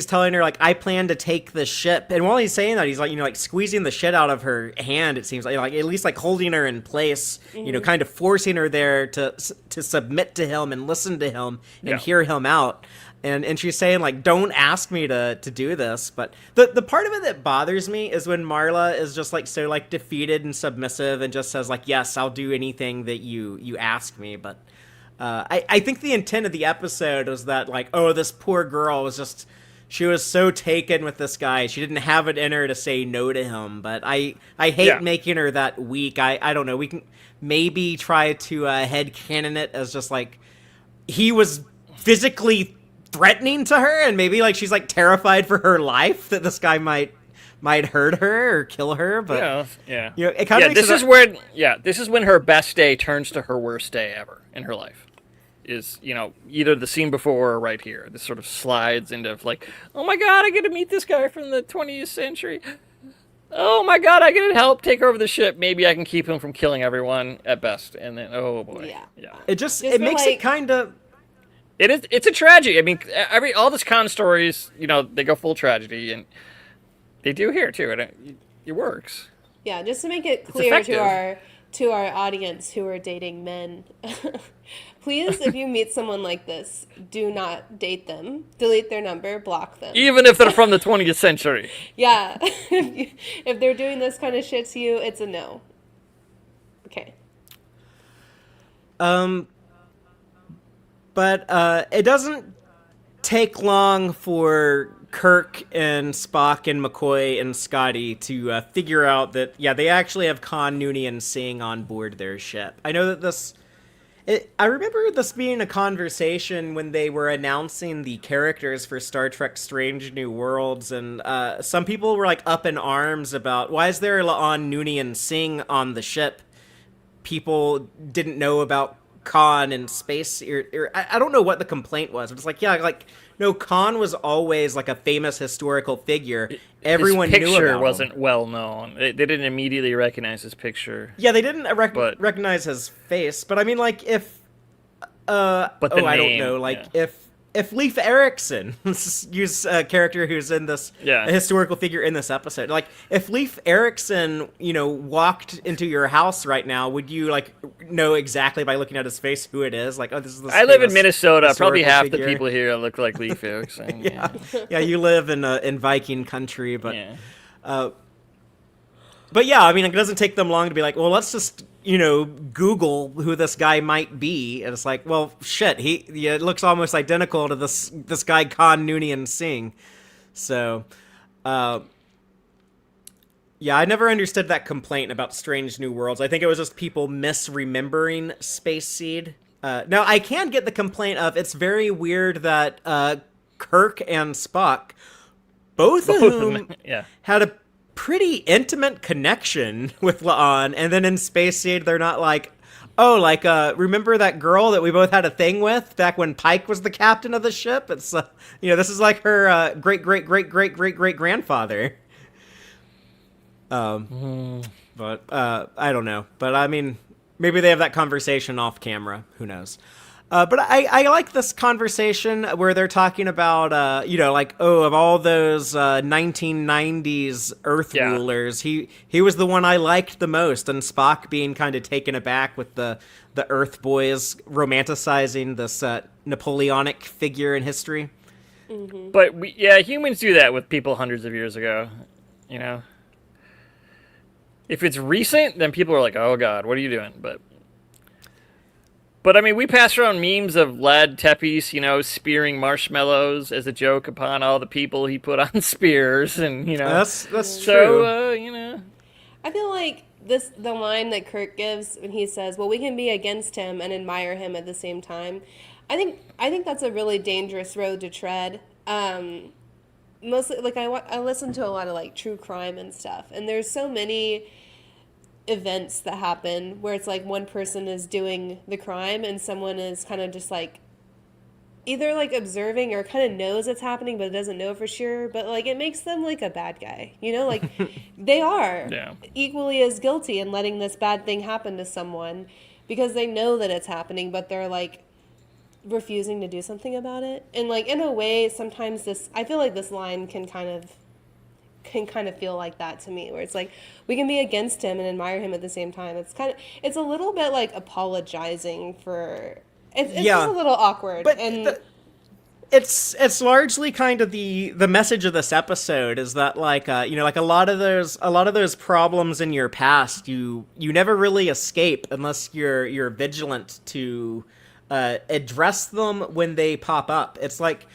telling her, like, I plan to take the ship. And while he's saying that, he's like, squeezing the shit out of her hand, it seems like at least like holding her in place, kind of forcing her there to submit to him and listen to him and hear him out. And she's saying, like, don't ask me to do this. But the part of it that bothers me is when Marla is just, like, so, like, defeated and submissive and just says, like, yes, I'll do anything that you ask me. But I think the intent of the episode was that, like, oh, this poor girl was she was so taken with this guy. She didn't have it in her to say no to him. But I hate making her that weak. I don't know. We can maybe try to headcanon it as just, like, he was physically threatening to her, and maybe like she's like terrified for her life that this guy might hurt her or kill her. But it kind of this is when her best day turns to her worst day ever in her life. Is either the scene before or right here. This sort of slides into like, oh my god, I get to meet this guy from the 20th century. Oh my god, I get to help take over the ship. Maybe I can keep him from killing everyone at best. And then oh boy, it makes it kind of. It's a tragedy. All this Khan stories, they go full tragedy, and they do here too. It works. Yeah, just to make it clear to our audience who are dating men, please, if you meet someone like this, do not date them. Delete their number, block them. Even if they're from the 20th century. Yeah, if they're doing this kind of shit to you, it's a no. Okay. But it doesn't take long for Kirk and Spock and McCoy and Scotty to figure out that, they actually have Khan Noonien Singh on board their ship. I know that I remember this being a conversation when they were announcing the characters for Star Trek Strange New Worlds, and some people were like up in arms about why is there Khan Noonien Singh on the ship? People didn't know about Khan in space. I don't know what the complaint was. It's like, yeah, like, no, Khan was always like a famous historical figure. Everyone his knew picture about wasn't him. well known. They didn't immediately recognize his picture. Yeah, they didn't But- recognize his face, but I mean, like, if But the I don't name, know, like yeah. if Leif Erikson, use a character who's in this, Yeah. a historical figure in this episode, like if Leif Erikson, walked into your house right now, would you like know exactly by looking at his face who it is? Like, oh, this is this I live in famous Minnesota. Probably historical half figure. the people here look like Leif Erikson. Yeah, yeah, you live in Viking country, but. Yeah. But yeah, I mean, it doesn't take them long to be like, well, let's just, Google who this guy might be. And it's like, well, shit, it looks almost identical to this guy, Khan Noonien Singh. So, yeah, I never understood that complaint about Strange New Worlds. I think it was just people misremembering Space Seed. Now, I can get the complaint of it's very weird that Kirk and Spock, both of whom Yeah. had a pretty intimate connection with La'an, and then in Space Seed they're not like, oh, like remember that girl that we both had a thing with back when Pike was the captain of the ship? It's this is like her great grandfather. But I don't know. But I mean, maybe they have that conversation off camera. Who knows? But I like this conversation where they're talking about, like, oh, of all those 1990s Earth rulers, he was the one I liked the most, and Spock being kind of taken aback with the Earth boys romanticizing this Napoleonic figure in history. Mm-hmm. But humans do that with people hundreds of years ago. If it's recent, then people are like, "Oh God, what are you doing?" But I mean, we pass around memes of Lad Tepes, spearing marshmallows as a joke upon all the people he put on spears, and That's true. So I feel like the line that Kirk gives when he says, "Well, we can be against him and admire him at the same time." I think that's a really dangerous road to tread. Mostly, like I listen to a lot of like true crime and stuff, and there's so many events that happen where it's like one person is doing the crime and someone is kind of just like either like observing or kind of knows it's happening but doesn't know for sure, but like it makes them like a bad guy, like they are equally as guilty in letting this bad thing happen to someone because they know that it's happening, but they're like refusing to do something about it. And like in a way, sometimes I feel like this line can kind of feel like that to me, where it's like we can be against him and admire him at the same time. It's a little bit like apologizing for it's just a little awkward. But and it's largely kind of the message of this episode is that like like a lot of those problems in your past you never really escape unless you're vigilant to address them when they pop up. It's like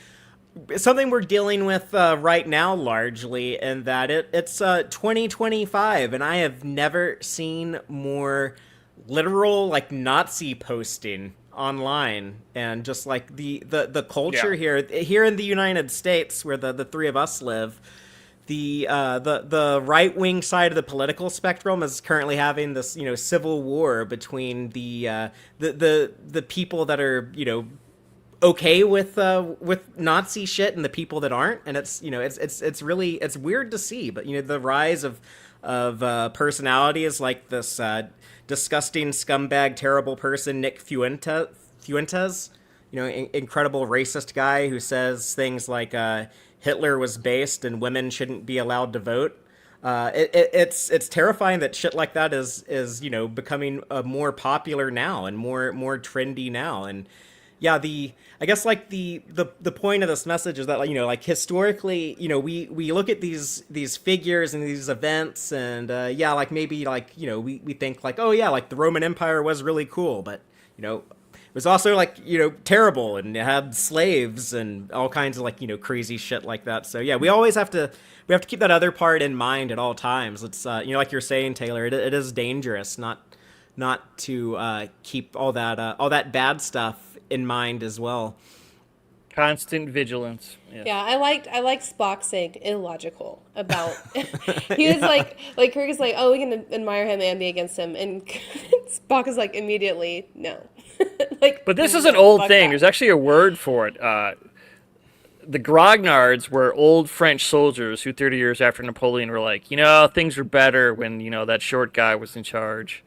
something we're dealing with right now largely, in that it's 2025 and I have never seen more literal like Nazi posting online, and just like the culture here in the United States where the three of us live, the right wing side of the political spectrum is currently having this civil war between the people that are okay with Nazi shit and the people that aren't, and it's it's weird to see, but the rise of personalities like this disgusting scumbag terrible person Nick Fuentes, incredible racist guy who says things like Hitler was based and women shouldn't be allowed to vote. It's terrifying that shit like that is becoming more popular now and more trendy now. And yeah, I guess like the point of this message is that like historically we look at these figures and these events, and like maybe like we think like, oh yeah, like the Roman Empire was really cool, but it was also like terrible, and it had slaves and all kinds of like crazy shit like that. So yeah, we have to keep that other part in mind at all times. It's like you're saying, Taylor, it is dangerous not not to keep all that bad stuff in mind as well. Constant vigilance. Yes. Yeah, I liked Spock saying illogical about. He was like Kirk is like, oh, we can admire him and be against him, and Spock is like immediately no. Like, But this is an old fuck thing. that. There's actually a word for it. The grognards were old French soldiers who 30 years after Napoleon were like, things were better when, that short guy was in charge.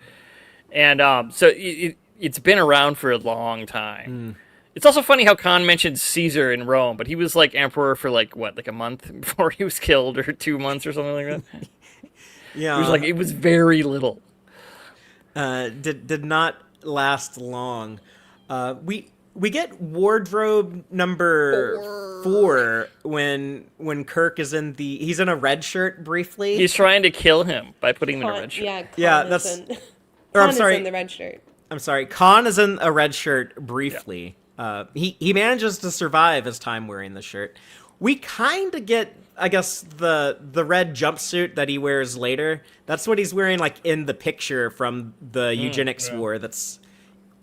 And so it's been around for a long time. It's also funny how Khan mentioned Caesar in Rome, but he was like emperor for like a month before he was killed, or 2 months or something like that. Yeah, It was very little. Did not last long. We get wardrobe number 4 when Kirk is he's in a red shirt briefly. He's trying to kill him by putting him in a red shirt. Yeah, Khan Yeah, is that's- in- or, I'm Khan is sorry. in the red shirt. I'm sorry, Khan is in a red shirt briefly. He manages to survive his time wearing the shirt. We kind of get, I guess, the red jumpsuit that he wears later. That's what he's wearing, like, in the picture from the eugenics war that's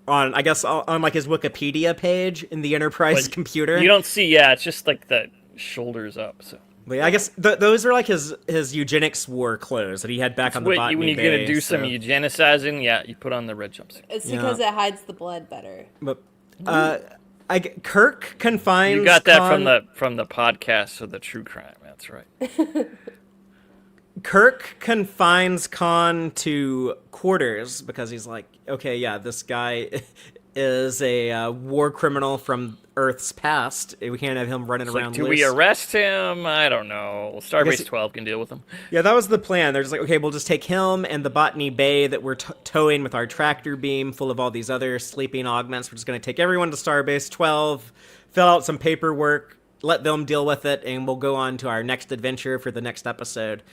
on, I guess, on like his Wikipedia page in the Enterprise computer. You don't see, it's just like the shoulders up. So. But yeah, I guess those are like his eugenics war clothes that he had back on the botany When you're bay, going to do some eugenicizing, you put on the red jumpsuit. It's because it hides the blood better. But Kirk confines. You got that Khan, from the podcast of the true crime. That's right. Kirk confines Khan to quarters because he's like, okay, yeah, this guy is a war criminal from Earth's past. We can't have him running around. Do loose. we arrest him? I don't know. Starbase 12 can deal with him. Yeah, that was the plan. They're just like, okay, we'll just take him and the botany bay that we're towing with our tractor beam full of all these other sleeping augments. We're just going to take everyone to Starbase 12, fill out some paperwork, let them deal with it, and we'll go on to our next adventure for the next episode.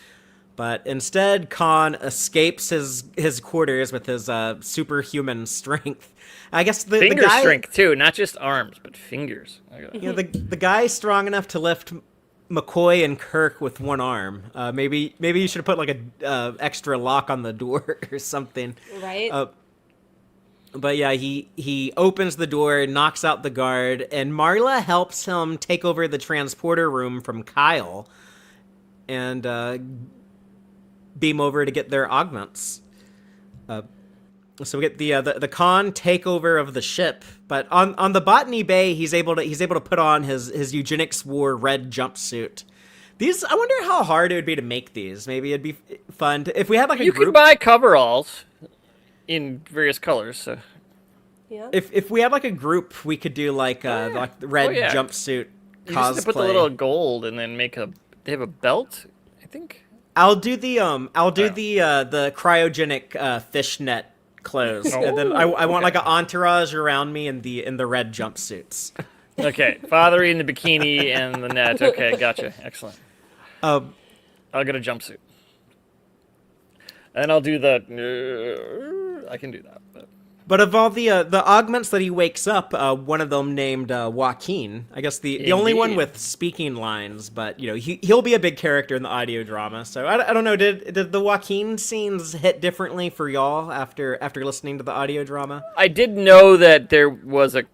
But instead, Khan escapes his quarters with his superhuman strength. I guess the guy, strength too, not just arms, but fingers. the guy's strong enough to lift McCoy and Kirk with one arm. Maybe you should have put like a extra lock on the door or something. Right? But yeah, he opens the door, knocks out the guard, and Marla helps him take over the transporter room from Kyle and beam over to get their augments. So we get the Khan takeover of the ship, but on the botany bay, he's able to put on his eugenics war red jumpsuit. These, I wonder how hard it would be to make these. Maybe it'd be fun if we had like a You group. could buy coveralls in various colors. So. Yeah. If we had like a group, we could do like the red jumpsuit You cosplay. just have to put the little gold and then make they have a belt, I think. I'll do the cryogenic fishnet clothes, and then I want like an entourage around me in the red jumpsuits. Okay, father in the bikini and the net. Okay, gotcha. Excellent. I'll get a jumpsuit. And I'll do I can do that. But of all the augments that he wakes up, one of them named Joaquin. I guess the only one with speaking lines, but he'll be a big character in the audio drama. So I don't know. Did the Joaquin scenes hit differently for y'all after listening to the audio drama? I did know that there was a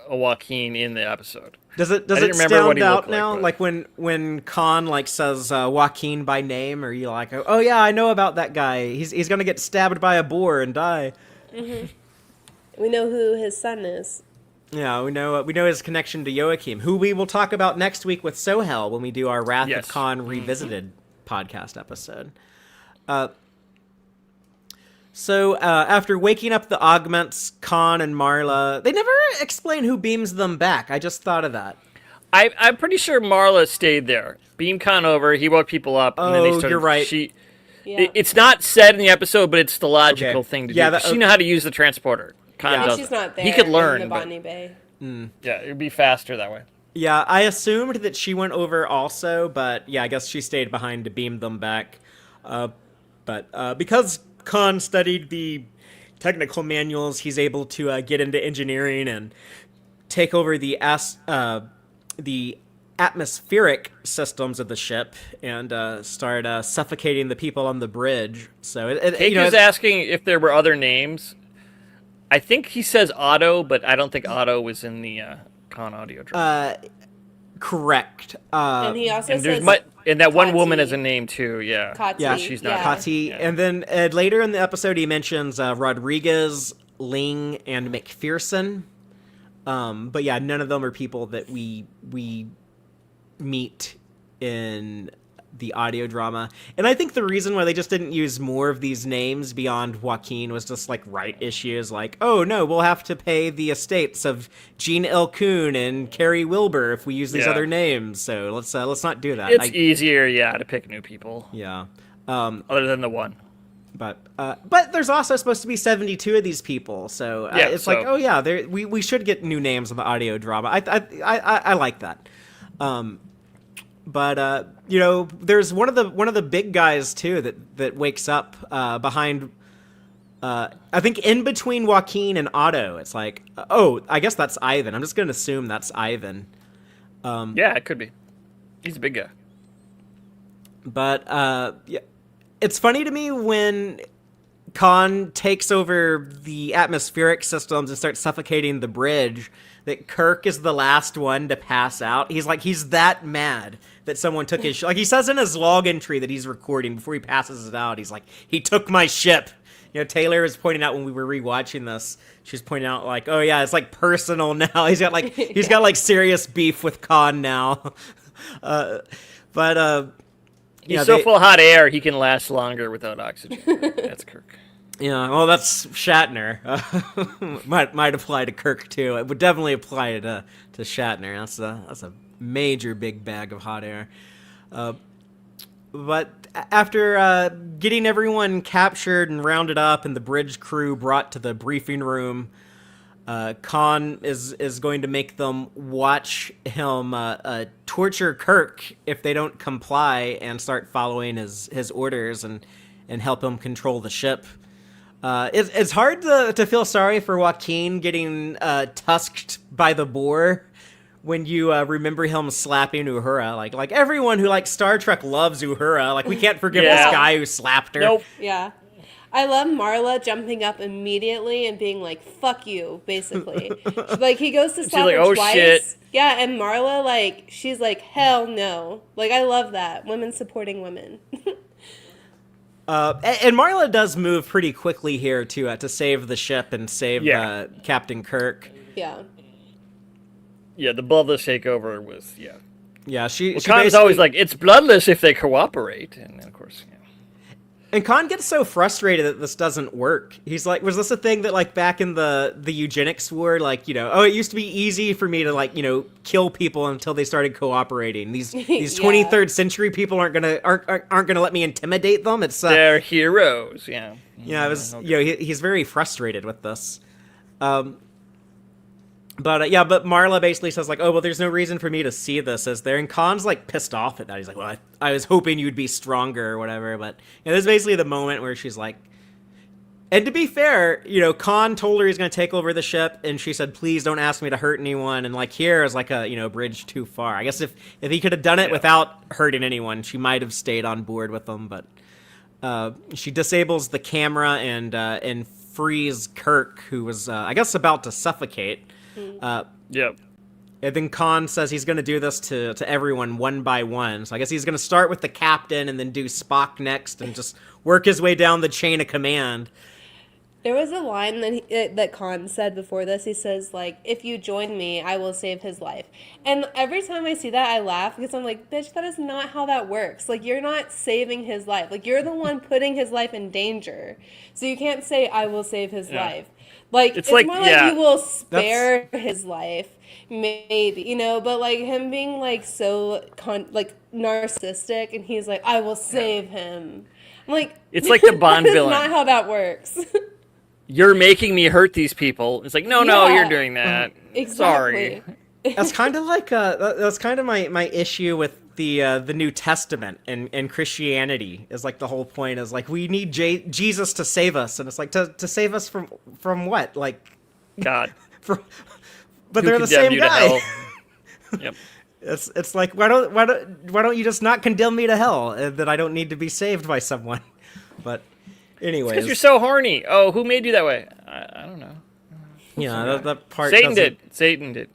Joaquin in the episode. Does it stand out now? Like when Khan like says Joaquin by name, or you like, oh yeah, I know about that guy. He's gonna get stabbed by a boar and die. Mm-hmm. We know who his son is. Yeah, we know his connection to Joachim, who we will talk about next week with Sohel when we do our Wrath of Khan Revisited podcast episode. So after waking up the augments, Khan and Marla, they never explain who beams them back. I just thought of that. I'm pretty sure Marla stayed there. Beamed Khan over, he woke people up, and then they started... You're right. It's not said in the episode, but it's the logical thing to do. She knew how to use the transporter. Khan She's not there. He could learn. In the Botany Bay. Yeah, it would be faster that way. Yeah, I assumed that she went over also, but yeah, I guess she stayed behind to beam them back. But because Khan studied the technical manuals, he's able to get into engineering and take over the atmospheric systems of the ship and start suffocating the people on the bridge. So Kate was asking if there were other names. I think he says Otto, but I don't think Otto was in the Khan audio drama. Correct. And he also and says and that one Kati. woman has a name too. Yeah, Kati. Yeah, she's not. Kati. And then later in the episode, he mentions Rodriguez, Ling, and McPherson. But yeah, none of them are people that we meet in the audio drama. And I think the reason why they just didn't use more of these names beyond Joaquin was just like right issues, like, oh no, we'll have to pay the estates of Gene L. Coon and Carey Wilber if we use these other names. So let's not do that. It's easier, to pick new people. Yeah. Other than the one. But there's also supposed to be 72 of these people, so it's like, oh yeah, we should get new names in the audio drama. I like that. But there's one of the big guys too that wakes up behind. I think in between Joaquin and Otto. It's like, oh, I guess that's Ivan. I'm just gonna assume that's Ivan. Yeah, it could be. He's a big guy. But yeah, it's funny to me when Khan takes over the atmospheric systems and starts suffocating the bridge, that Kirk is the last one to pass out. He's that mad that someone took his like he says in his log entry that he's recording before he passes it out. He's like, he took my ship. Taylor was pointing out when we were rewatching this, she's pointing out like, oh yeah, it's like personal now. He's got like serious beef with Khan now. He's so full of hot air, he can last longer without oxygen. That's Kirk. Yeah, well, that's Shatner. Might apply to Kirk too. It would definitely apply to Shatner. That's a major big bag of hot air. But after getting everyone captured and rounded up and the bridge crew brought to the briefing room, Khan is going to make them watch him torture Kirk if they don't comply and start following his orders and help him control the ship. It's hard to feel sorry for Joaquin getting tusked by the boar when you remember him slapping Uhura. Like everyone who likes Star Trek loves Uhura. Like, we can't forgive this guy who slapped her. Nope. Yeah. I love Marla jumping up immediately and being like, fuck you, basically. Like, he goes to slap her twice. Shit. Yeah, and Marla, she's like, hell no. Like, I love that. Women supporting women. And Marla does move pretty quickly here to save the ship and save Captain Kirk. Yeah. Yeah, the bloodless takeover was, Yeah, she Khan's always like, it's bloodless if they cooperate. And of course, And Khan gets so frustrated that this doesn't work. He's like, was this a thing that, back in the eugenics war, it used to be easy for me to, kill people until they started cooperating. These 23rd century people aren't gonna let me intimidate them. It's they're heroes. Yeah. Yeah, it was. He's very frustrated with this. But Marla basically says oh, well, there's no reason for me to see this as there. And Khan's pissed off at that. He's like, well, I was hoping you'd be stronger or whatever. But this is basically the moment where she's like, and to be fair, Khan told her he's going to take over the ship, and she said, please don't ask me to hurt anyone. And here is a bridge too far. I guess if he could have done it without hurting anyone, she might have stayed on board with them. But she disables the camera and frees Kirk, who was I guess about to suffocate. Yep. And then Khan says he's going to do this to everyone one by one. So I guess he's going to start with the captain and then do Spock next and just work his way down the chain of command. There was a line that Khan said before this. He says, if you join me, I will save his life. And every time I see that, I laugh because I'm like, bitch, that is not how that works. You're not saving his life. You're the one putting his life in danger. So you can't say, I will save his life. It's more you will spare his life, maybe, but him being so narcissistic, and he's like, I will save him. I'm like, it's like the Bond villain. That's not how that works. You're making me hurt these people. It's like, no, you're doing that. Exactly. Sorry. That's kind of that's kind of my issue with the New Testament and Christianity. Is the whole point is we need Jesus to save us, and it's to save us from what? God. But they're the same guy. Yep. It's like why don't you just not condemn me to hell that I don't need to be saved by someone? But anyways, Because you're so horny. Oh, who made you that way? I don't know. yeah, that part. Satan did. Satan did.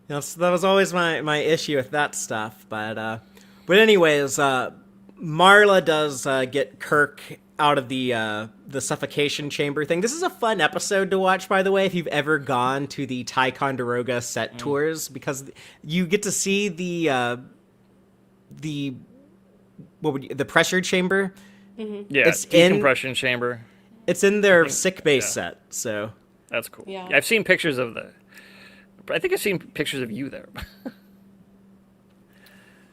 That was always my issue with that stuff. But anyways, Marla does get Kirk out of the suffocation chamber thing. This is a fun episode to watch, by the way, if you've ever gone to the Ticonderoga set tours, because you get to see the pressure chamber. Mm-hmm. Yeah, It's decompression chamber. It's in their sick bay set, so That's cool. Yeah. I've seen pictures of I think I've seen pictures of you there.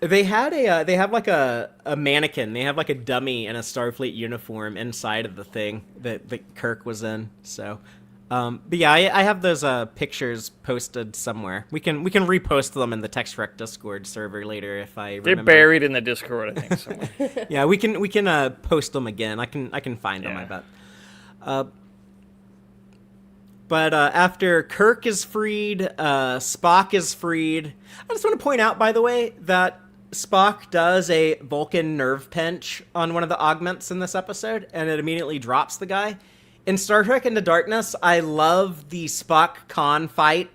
they have like a mannequin. They have like a dummy in a Starfleet uniform inside of the thing that Kirk was in. So, but yeah, I have those pictures posted somewhere. We can repost them in the Tex-Trek Discord server later if I remember. They're buried in the Discord, I think. Somewhere. Yeah, we can post them again. I can find them. I bet. But after Kirk is freed, Spock is freed. I just want to point out, by the way, that Spock does a Vulcan nerve pinch on one of the augments in this episode, and it immediately drops the guy. In Star Trek Into Darkness, I love the Spock-Khan fight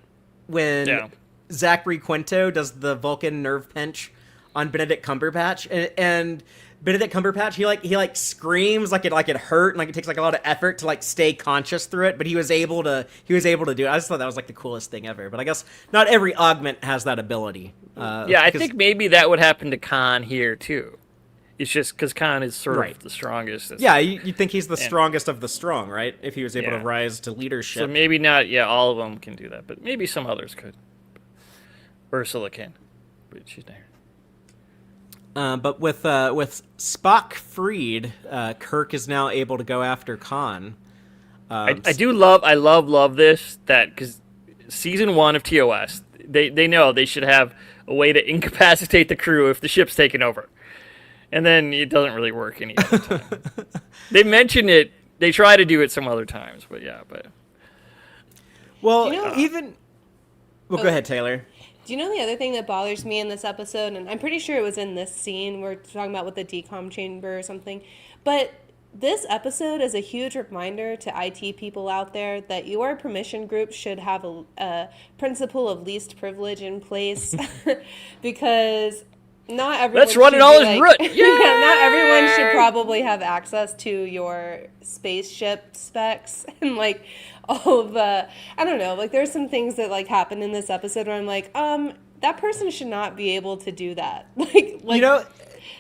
when Zachary Quinto does the Vulcan nerve pinch on Benedict Cumberbatch, and Benedict Cumberbatch, he screams like it hurt, and like it takes like a lot of effort to like stay conscious through it, but he was able to do it. I just thought that was like the coolest thing ever. But I guess not every augment has that ability. I think maybe that would happen to Khan here too. It's just because Khan is sort of the strongest. Yeah, you'd think he's the strongest of the strong, right? If he was able to rise to leadership. So maybe not. Yeah, all of them can do that, but maybe some others could. Ursula can, but she's there. But with Spock freed, Kirk is now able to go after Khan. I love this, that because season 1 of TOS, they know they should have a way to incapacitate the crew if the ship's taken over, and then it doesn't really work any other time. They mention it, they try to do it some other times, but well, go ahead, Taylor. Do you know the other thing that bothers me in this episode? And I'm pretty sure it was in this scene we're talking about with the decom chamber or something. But this episode is a huge reminder to IT people out there that your permission group should have a principle of least privilege in place because not everyone. Let's run it all as root. Yeah, not everyone should probably have access to your spaceship specs and like all of the, I don't know, like there's some things that like happen in this episode where I'm like, that person should not be able to do that. Like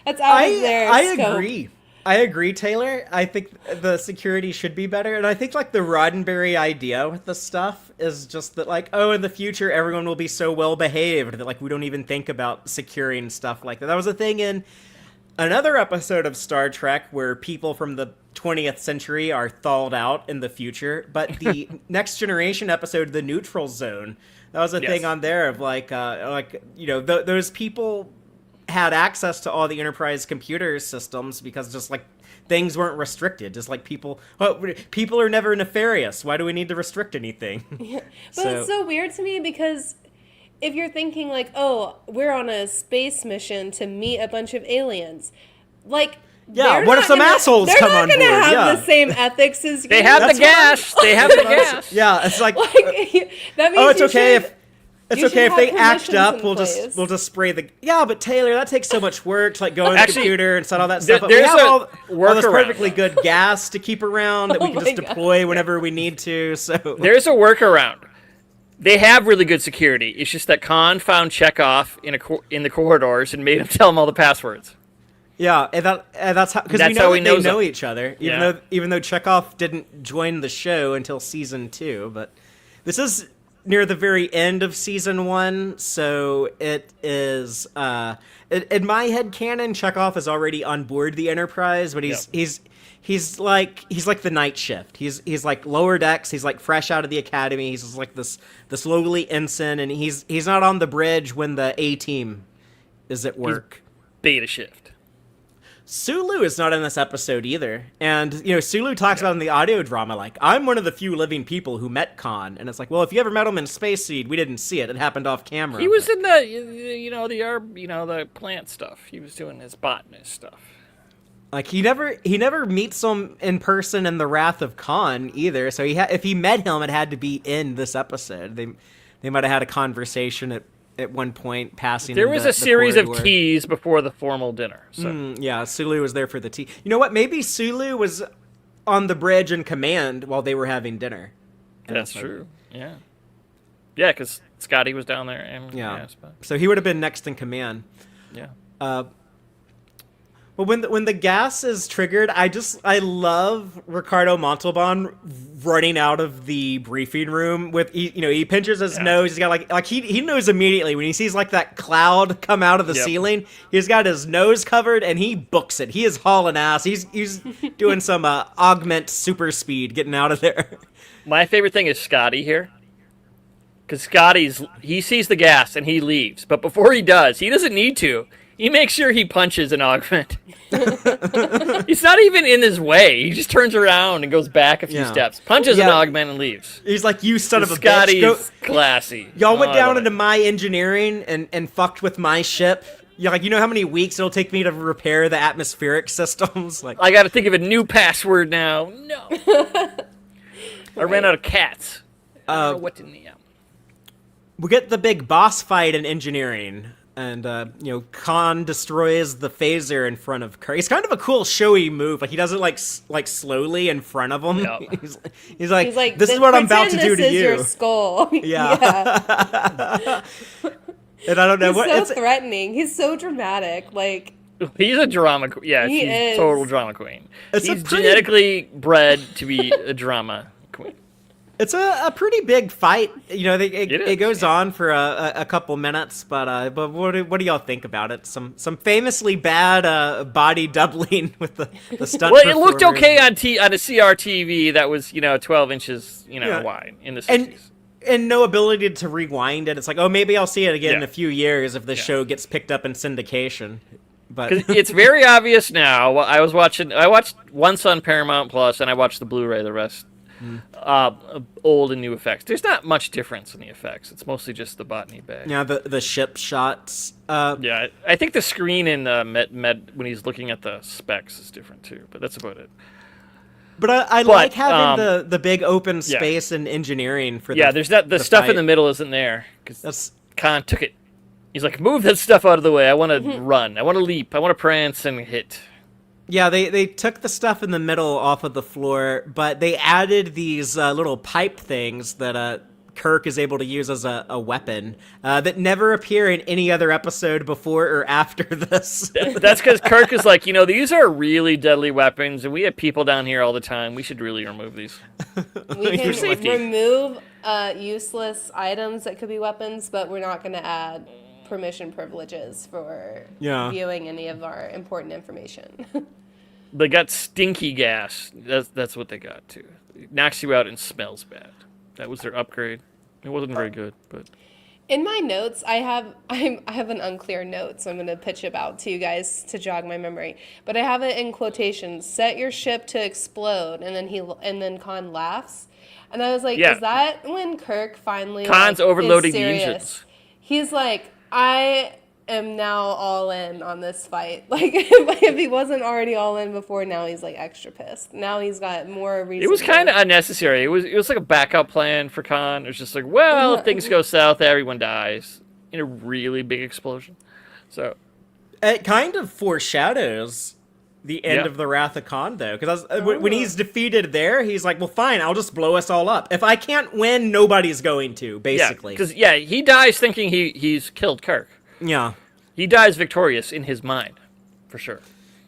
that's out of their scope. I agree, Taylor. I think the security should be better, and I think like the Roddenberry idea with the stuff is just that like, oh, in the future everyone will be so well behaved that like we don't even think about securing stuff like that. That was a thing in another episode of Star Trek where people from the 20th century are thawed out in the future, but the Next Generation episode, The Neutral Zone, that was a thing on there of those people had access to all the Enterprise computer systems because just like things weren't restricted. Just like people are never nefarious. Why do we need to restrict anything? Yeah. But it's so weird to me because if you're thinking like, oh, we're on a space mission to meet a bunch of aliens, like, what if some assholes come on board? They're not going to have the same ethics as you. They have the gas. They have the gas. Yeah, it's like that means it's okay if. It's okay if they act up. We'll place. just spray the. Yeah, but Taylor, that takes so much work to like go on the computer and set all that stuff. But there's we have all this workaround. perfectly good gas to keep around that we can just deploy whenever we need to. So there's a workaround. They have really good security. It's just that Khan found Chekhov in the corridors and made him tell him all the passwords. Yeah, and that's how, because we know that they know each other, even though Chekhov didn't join the show until season 2. But this is near the very end of season 1, so it is in my head canon, Chekhov is already on board the Enterprise, but he's like the night shift. He's like lower decks. He's like fresh out of the academy. He's just like this lowly ensign, and he's not on the bridge when the A team is at work. He's beta shift. Sulu is not in this episode either. And, Sulu talks about in the audio drama, like, I'm one of the few living people who met Khan. And it's like, well, if you ever met him in Space Seed, we didn't see it. It happened off camera. He was in the plant stuff. He was doing his botanist stuff. Like, he never meets him in person in the Wrath of Khan either. So if he met him, it had to be in this episode. They might have had a conversation at one point passing. There was a series of teas before the formal dinner. So. Yeah, Sulu was there for the tea. You know what? Maybe Sulu was on the bridge in command while they were having dinner. That's true. Yeah. Yeah, because Scotty was down there. And, so he would have been next in command. Yeah. But when the gas is triggered, I love Ricardo Montalban running out of the briefing room with he pinches his nose. He's got like he knows immediately when he sees like that cloud come out of the ceiling. He's got his nose covered and he books it. He is hauling ass. He's doing some augment super speed getting out of there. My favorite thing is Scotty here. Because he sees the gas and he leaves. But before he does, he doesn't need to. He makes sure he punches an augment. He's not even in his way. He just turns around and goes back a few steps, punches an augment, and leaves. He's like, you son of a Scotty bitch. Scotty's classy. Y'all went down into my engineering and fucked with my ship. You're like, you know how many weeks it'll take me to repair the atmospheric systems? Like, I got to think of a new password now. No. I ran out of cats. I don't know what to name. We get the big boss fight in engineering. And, Khan destroys the phaser in front of Kirk. It's kind of a cool, showy move. Like, he does it, like slowly in front of him. Yep. He's like, this is what I'm about to do to you. This is your skull. Yeah. And I don't know what... He's so threatening. He's so dramatic. Like... He's a drama queen. Yeah, she's a total drama queen. He's genetically bred to be a drama queen. It's a pretty big fight. It goes on for a couple minutes, but what do y'all think about it? Some famously bad body doubling with the stunt. Well, it looked okay on a CRTV that was 12 inches wide in the 60s. And no ability to rewind it. It's like, oh, maybe I'll see it again in a few years if the show gets picked up in syndication. But it's very obvious now. I watched once on Paramount Plus, and I watched the Blu-ray. The rest. Old and new effects. There's not much difference in the effects. It's mostly just the botany bag. Yeah, the ship shots. I think the screen in Med when he's looking at the specs is different too, but that's about it. But I like having the big open space and engineering for there's that the stuff fight. In the middle isn't there because Khan took it. He's like, move that stuff out of the way. I want to run. I want to leap. I want to prance and hit. Yeah, they took the stuff in the middle off of the floor, but they added these little pipe things that Kirk is able to use as a weapon that never appear in any other episode before or after this. That's because Kirk is like, these are really deadly weapons, and we have people down here all the time. We should really remove these. We can remove useless items that could be weapons, but we're not going to add permission privileges for viewing any of our important information. They got stinky gas. That's what they got too. It knocks you out and smells bad. That was their upgrade. It wasn't very good, but in my notes, I have an unclear note, so I'm going to pitch it out to you guys to jog my memory. But I have it in quotations: "Set your ship to explode," and then Khan laughs, and I was like, "Is that when Kirk finally?" Khan's overloading the engines. He's like, I am now all in on this fight. Like, if he wasn't already all in before, now he's like extra pissed. Now he's got more reason. It was kind of unnecessary. It was like a backup plan for Khan. It was just like, well, if things go south, everyone dies in a really big explosion. So it kind of foreshadows the end of the Wrath of Khan, though, because when he's defeated there, he's like, well, fine, I'll just blow us all up. If I can't win, nobody's going to, basically. Because he dies thinking he's killed Kirk. Yeah. He dies victorious in his mind, for sure.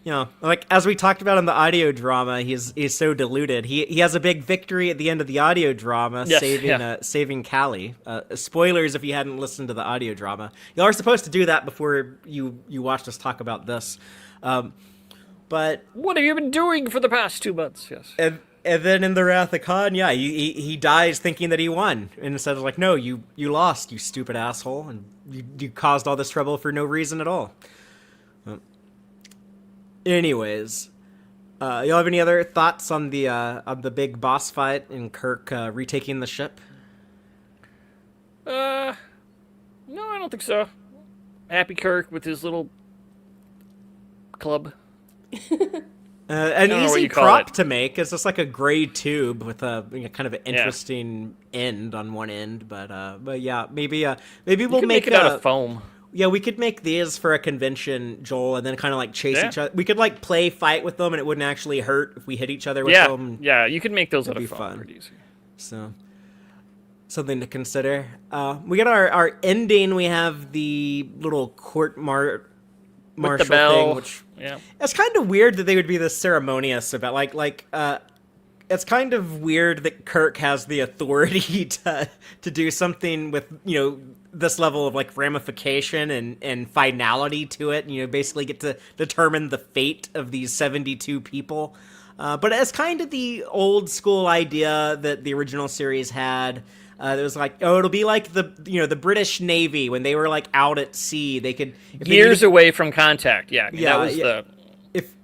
Yeah, like as we talked about in the audio drama, he's so deluded. He has a big victory at the end of the audio drama, saving Callie. Spoilers if you hadn't listened to the audio drama. Y'all are supposed to do that before you watched us talk about this. But what have you been doing for the past 2 months? Yes. And then in the Wrath of Khan, he dies thinking that he won, and instead of like, no, you lost, you stupid asshole, and you caused all this trouble for no reason at all. Anyways, y'all have any other thoughts on the big boss fight and Kirk retaking the ship? No, I don't think so. Happy Kirk with his little club. An know what easy you call prop it. to make. It's just like a gray tube with a kind of an interesting end on one end. But yeah, maybe You we'll can make make it out of foam. Yeah, we could make these for a convention, Joel, and then kind of like chase Yeah. each other. We could like play fight with them, and it wouldn't actually hurt if we hit each other with Yeah, them. yeah, you can make those out That'd of be foam fun. pretty easy. So, something to consider. We got our ending. We have the little court martial With the bell. thing, which Yeah. it's kind of weird that they would be this ceremonious about it's kind of weird that Kirk has the authority to do something with, this level of like ramification and finality to it, basically get to determine the fate of these 72 people. But it's kind of the old school idea that the original series had. It was like, it'll be like the British Navy when they were like out at sea. They could if they Years needed- away from contact. Yeah, I mean, Yeah, that was yeah. the.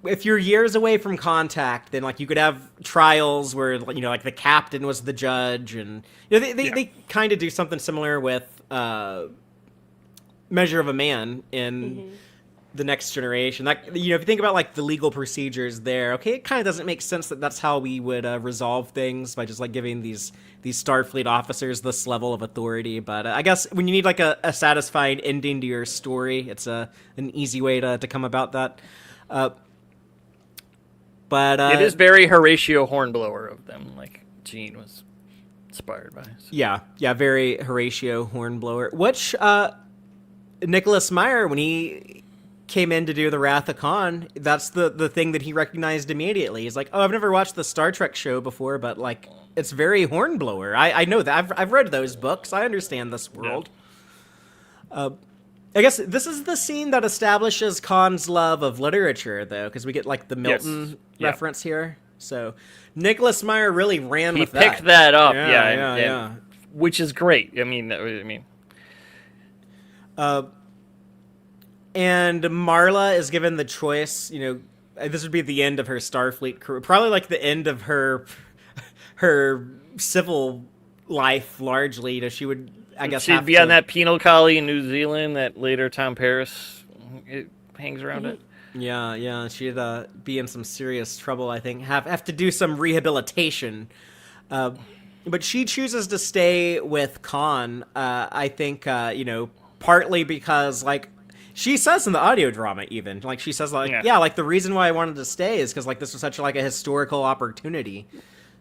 If you're years away from contact, then like you could have trials where like the captain was the judge, and they kind of do something similar with Measure of a Man in the Next Generation. Like if you think about like the legal procedures there, okay, it kind of doesn't make sense that that's how we would resolve things by just like giving these Starfleet officers this level of authority. But I guess when you need like a satisfying ending to your story, it's an easy way to come about that. But It is very Horatio Hornblower of them, like Gene was inspired by. So. yeah, very Horatio Hornblower. Which Nicholas Meyer, when he came in to do the Wrath of Khan, that's the thing that he recognized immediately. He's like, oh, I've never watched the Star Trek show before, but like it's very Hornblower. I know that. I've read those books. I understand this world. I guess this is the scene that establishes Khan's love of literature, though, because we get like the Milton reference here. So Nicholas Meyer really ran He with picked that up, Yeah, and which is great. I mean, and Marla is given the choice. This would be the end of her Starfleet career, probably like the end of her civil life. Largely, she would. I guess she'd be on that penal colony in New Zealand that later Tom Paris hangs around it. Yeah, she'd be in some serious trouble, I think. Have to do some rehabilitation. But she chooses to stay with Khan, I think, partly because, like, she says in the audio drama even, like, she says, like, like, the reason why I wanted to stay is because, like, this was such, like, a historical opportunity.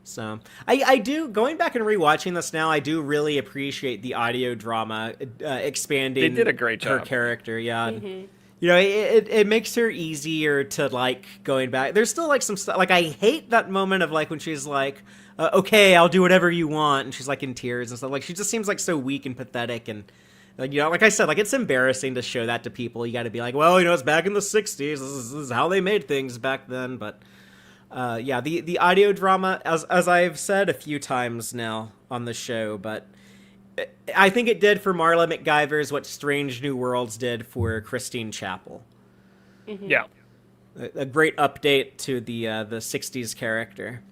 So I do, going back and rewatching this now, I do really appreciate the audio drama expanding. They did a great job. Her character, yeah. It makes her easier to like going back. There's still like some stuff. Like I hate that moment of like when she's like, "Okay, I'll do whatever you want," and she's like in tears and stuff. Like she just seems like so weak and pathetic and. Like, like I said, like it's embarrassing to show that to people. You got to be like, well, it's back in the '60s. This is how they made things back then, but. The audio drama, as I've said a few times now on the show, but I think it did for Marla McGivers what Strange New Worlds did for Christine Chapel. Yeah, a great update to the '60s character.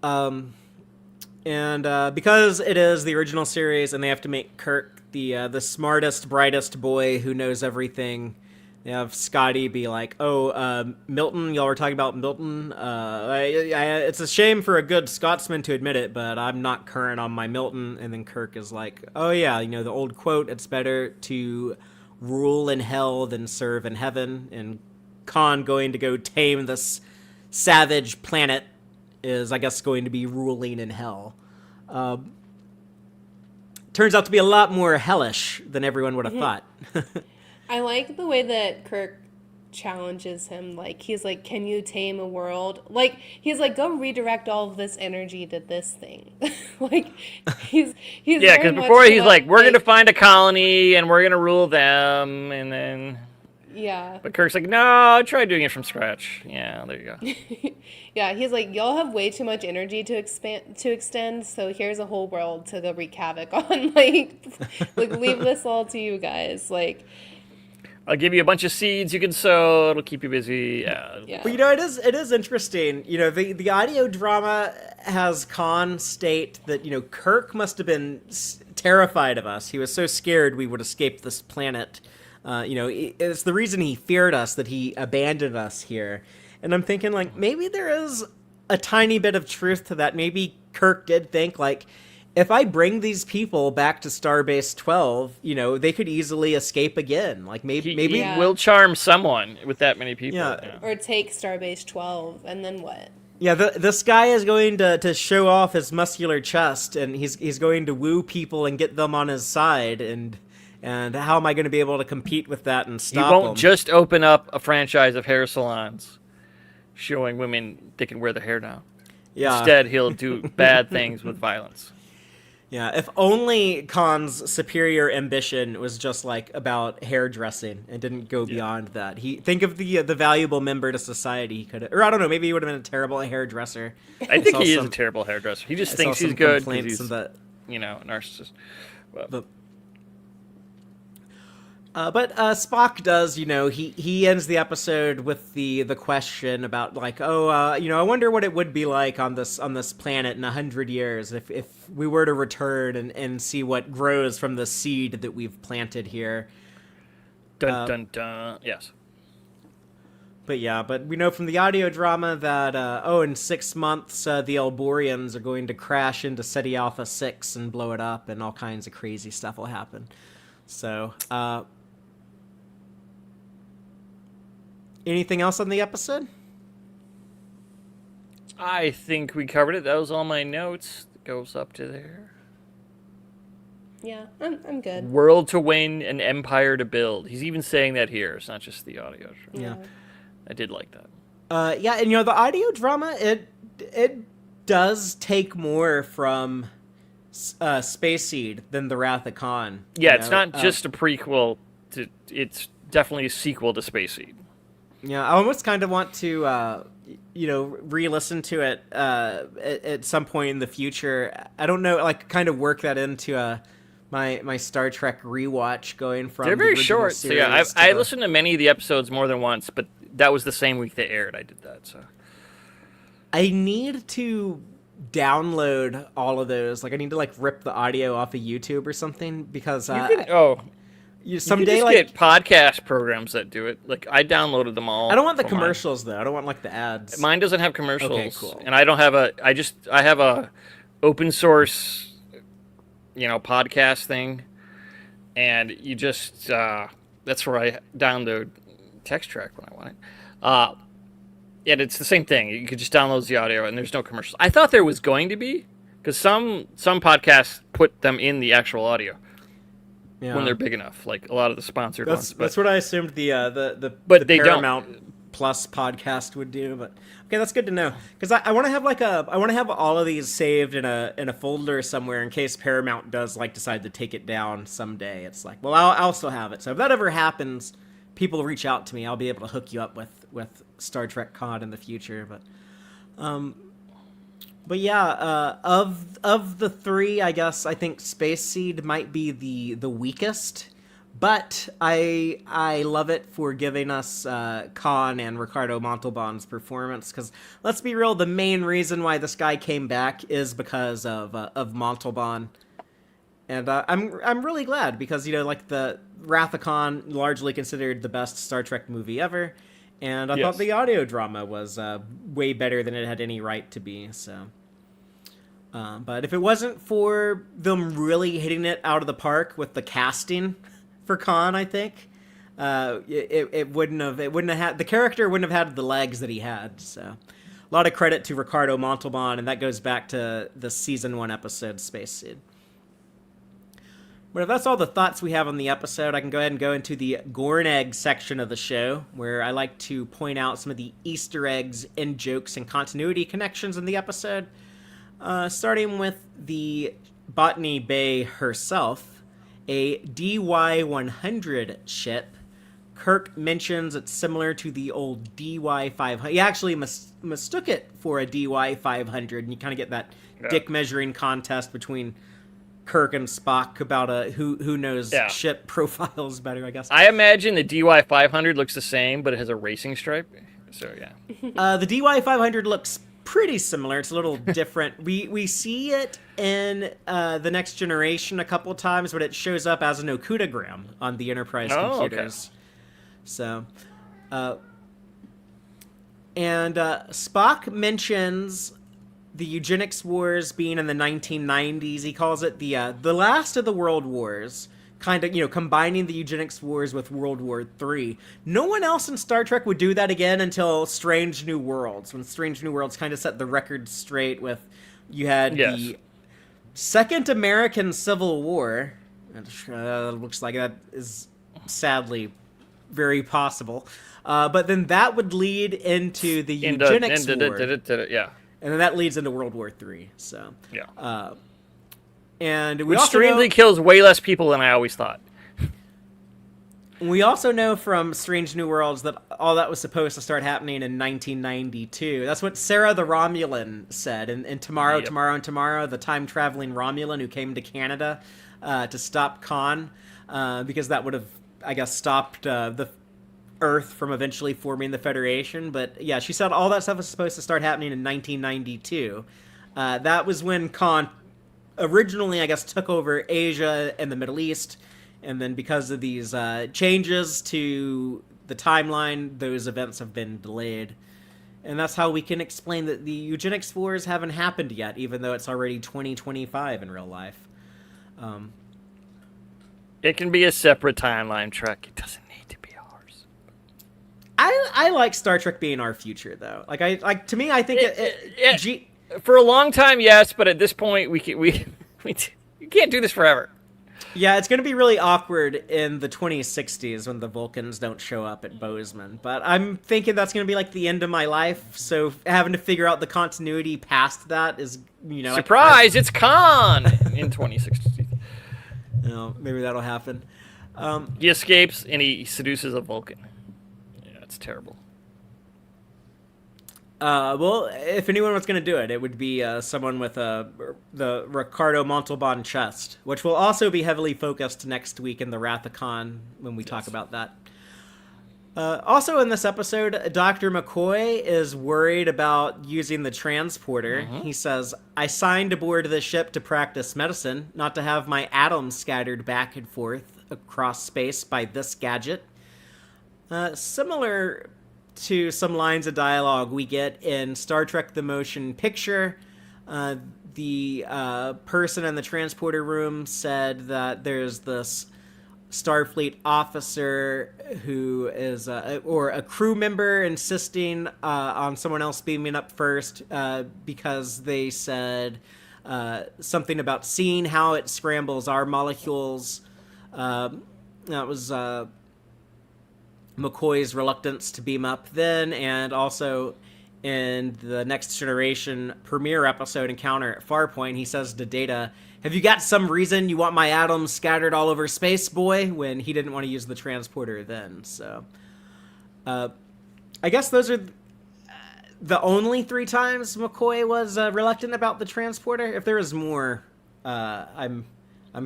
And because it is the original series, and they have to make Kirk the smartest, brightest boy who knows everything. They have Scotty be like, Milton, y'all were talking about Milton. It's a shame for a good Scotsman to admit it, but I'm not current on my Milton. And then Kirk is like, oh yeah, the old quote, it's better to rule in hell than serve in heaven. And Khan going to go tame this savage planet is, I guess, going to be ruling in hell. Turns out to be a lot more hellish than everyone would have thought. I like the way that Kirk challenges him. Like, he's like, can you tame a world? Like, he's like, go redirect all of this energy to this thing. Like, he's yeah, because before he's like, we're going to find a colony and we're going to rule them. And then... Yeah. But Kirk's like, no, try doing it from scratch. Yeah, there you go. Yeah, he's like, y'all have way too much energy to extend, so here's a whole world to go wreak havoc on. Like leave this all to you guys. Like, I'll give you a bunch of seeds you can sow. It'll keep you busy. Yeah. But it is interesting. The audio drama has Khan state that Kirk must have been terrified of us. He was so scared we would escape this planet. It's the reason he feared us, that he abandoned us here. And I'm thinking, like, maybe there is a tiny bit of truth to that. Maybe Kirk did think, like, if I bring these people back to Starbase 12, they could easily escape again. Like, maybe He will charm someone with that many people. Yeah. Or take Starbase 12, and then what? Yeah, this guy is going to show off his muscular chest, and he's going to woo people and get them on his side, and how am I going to be able to compete with that and He stop won't him? just open up a franchise of hair salons showing women they can wear their hair now. Yeah. Instead, he'll do bad things with violence. Yeah, if only Khan's superior ambition was just like about hairdressing and didn't go beyond that. Think of the valuable member to society he could have, or I don't know, maybe he would have been a terrible hairdresser. I think he is a terrible hairdresser. He just thinks he's good because he's, a narcissist. But Spock does, he ends the episode with the question about like, I wonder what it would be like on this planet in 100 years if we were to return and see what grows from the seed that we've planted here. Dun dun dun. Yes. But we know from the audio drama that in 6 months the Elborians are going to crash into Ceti Alpha 6 and blow it up, and all kinds of crazy stuff will happen. So. Anything else on the episode? I think we covered it. That was all my notes. It goes up to there. Yeah, I'm good. World to win, an empire to build. He's even saying that here. It's not just the audio. Yeah. I did like that. And the audio drama, it does take more from Space Seed than the Wrath of Khan. Yeah, it's not just a prequel. It's definitely a sequel to Space Seed. Yeah, I almost kind of want to, re-listen to it at some point in the future. I don't know, like, kind of work that into my Star Trek rewatch going from They're very the original short. So series yeah, to I listened to many of the episodes more than once, but that was the same week they aired. I did that. So I need to download all of those. Like, I need to like rip the audio off of YouTube or something because someday, you can just like, get podcast programs that do it. Like, I downloaded them all. I don't want the for mine. commercials though. I don't want like the ads. Mine doesn't have commercials. Okay, cool. And I don't have I have a open source, podcast thing, and you just that's where I download Tex-Trek when I want it. And it's the same thing. You could just download the audio, and there's no commercials. I thought there was going to be, because some podcasts put them in the actual audio. Yeah. When they're big enough, like a lot of the sponsored ones. That's what I assumed the they Paramount Plus podcast would do. But okay, that's good to know, because I want to have I want to have all of these saved in a folder somewhere in case Paramount does decide to take it down someday. It's like, well, I'll still have it. So if that ever happens, people reach out to me. I'll be able to hook you up with Star Trek COD in the future. But yeah, of the three, I guess I think Space Seed might be the weakest, but I love it for giving us Khan and Ricardo Montalban's performance, because let's be real, the main reason why this guy came back is because of Montalban, and I'm really glad, because the Wrath of Khan, largely considered the best Star Trek movie ever. And I thought the audio drama was way better than it had any right to be. So, but if it wasn't for them really hitting it out of the park with the casting for Khan, I think it wouldn't have had, the character wouldn't have had the legs that he had. So, a lot of credit to Ricardo Montalban, and that goes back to the season 1 episode Space Seed. But if that's all the thoughts we have on the episode, I can go ahead and go into the Gorn Egg section of the show, where I like to point out some of the Easter eggs and jokes and continuity connections in the episode. Starting with the Botany Bay herself, a DY-100 ship. Kirk mentions it's similar to the old DY-500. He actually mistook it for a DY-500, and you kind of get that dick measuring contest between Kirk and Spock about who knows Yeah. ship profiles better, I guess. I imagine the DY 500 looks the same, but it has a racing stripe. So yeah. The DY 500 looks pretty similar. It's a little different. We see it in the Next Generation a couple times, but it shows up as an Okudagram on the Enterprise computers. Okay. So, and Spock mentions the eugenics wars being in the 1990s. He calls it the last of the world wars, kind of, combining the eugenics wars with World War III. No one else in Star Trek would do that again until Strange New Worlds, when Strange New Worlds kind of set the record straight with, you had the Second American Civil War. Looks like that is sadly very possible. But then that would lead into the eugenics war. Yeah. And then that leads into World War III. So Yeah. And we Which also strangely kills way less people than I always thought. We also know from Strange New Worlds that all that was supposed to start happening in 1992. That's what Sarah the Romulan said. And Tomorrow, the time-traveling Romulan who came to Canada to stop Khan, because that would have, I guess, stopped the Earth from eventually forming the Federation. But yeah, she said all that stuff was supposed to start happening in 1992. That was when Khan originally, I guess, took over Asia and the Middle East, and then because of these changes to the timeline, those events have been delayed. And that's how we can explain that the eugenics wars haven't happened yet, even though it's already 2025 in real life. It can be a separate timeline, Trek. It doesn't need to be ours. I like Star Trek being our future, though. To me, I think for a long time, yes, but at this point, we you can't do this forever. Yeah, it's going to be really awkward in the 2060s when the Vulcans don't show up at Bozeman. But I'm thinking that's going to be like the end of my life. So having to figure out the continuity past that is, Surprise! It's Khan in 2060. Maybe that'll happen. He escapes and he seduces a Vulcan. Yeah, it's terrible. Well, if anyone was going to do it, it would be someone with the Ricardo Montalban chest, which will also be heavily focused next week in the Wrath of Khan when we talk about that. Also in this episode, Dr. McCoy is worried about using the transporter. He says, "I signed aboard the ship to practice medicine, not to have my atoms scattered back and forth across space by this gadget." Similar to some lines of dialogue we get in Star Trek The Motion Picture. The person in the transporter room said that there's this Starfleet officer who is, or a crew member insisting on someone else beaming up first because they said something about seeing how it scrambles our molecules. That was McCoy's reluctance to beam up then, and also in the Next Generation premiere episode Encounter at Farpoint, he says to Data, "Have you got some reason you want my atoms scattered all over space, boy?" when he didn't want to use the transporter then. So I guess those are the only 3 times McCoy was reluctant about the transporter. If there is more, I'm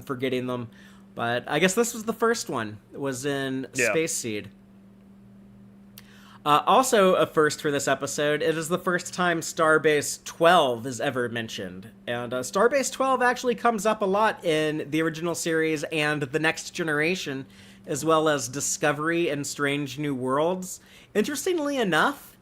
forgetting them, but I guess this was the first one. It was in Space Seed. Also a first for this episode, it is the first time Starbase 12 is ever mentioned. And Starbase 12 actually comes up a lot in the original series and The Next Generation, as well as Discovery and Strange New Worlds. Interestingly enough,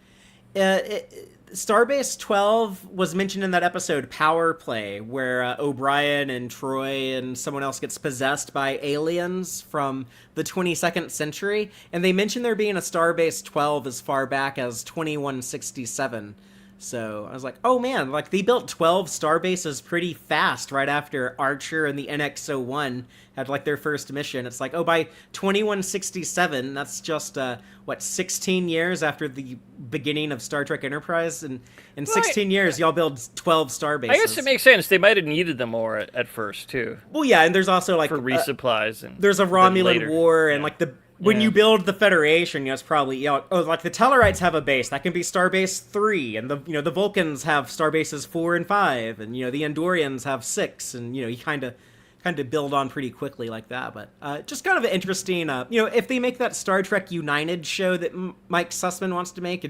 Starbase 12 was mentioned in that episode, Power Play, where O'Brien and Troy and someone else gets possessed by aliens from the 22nd century. And they mentioned there being a Starbase 12 as far back as 2167. So I was like, oh man, like they built 12 starbases pretty fast right after Archer and the NX-01 had like their first mission. It's like, oh, by 2167, that's just, 16 years after the beginning of Star Trek Enterprise? And in 16 years, y'all build 12 starbases. I guess it makes sense. They might have needed them more at first, too. Well, yeah, and there's also like... For resupplies. And there's a Romulan war, and like when you build the Federation, it's probably, like the Tellarites have a base that can be Starbase 3, and the Vulcans have Starbases 4 and 5, and the Andorians have 6, and you kind of kind of build on pretty quickly like that. But just kind of an interesting, if they make that Star Trek United show that Mike Sussman wants to make,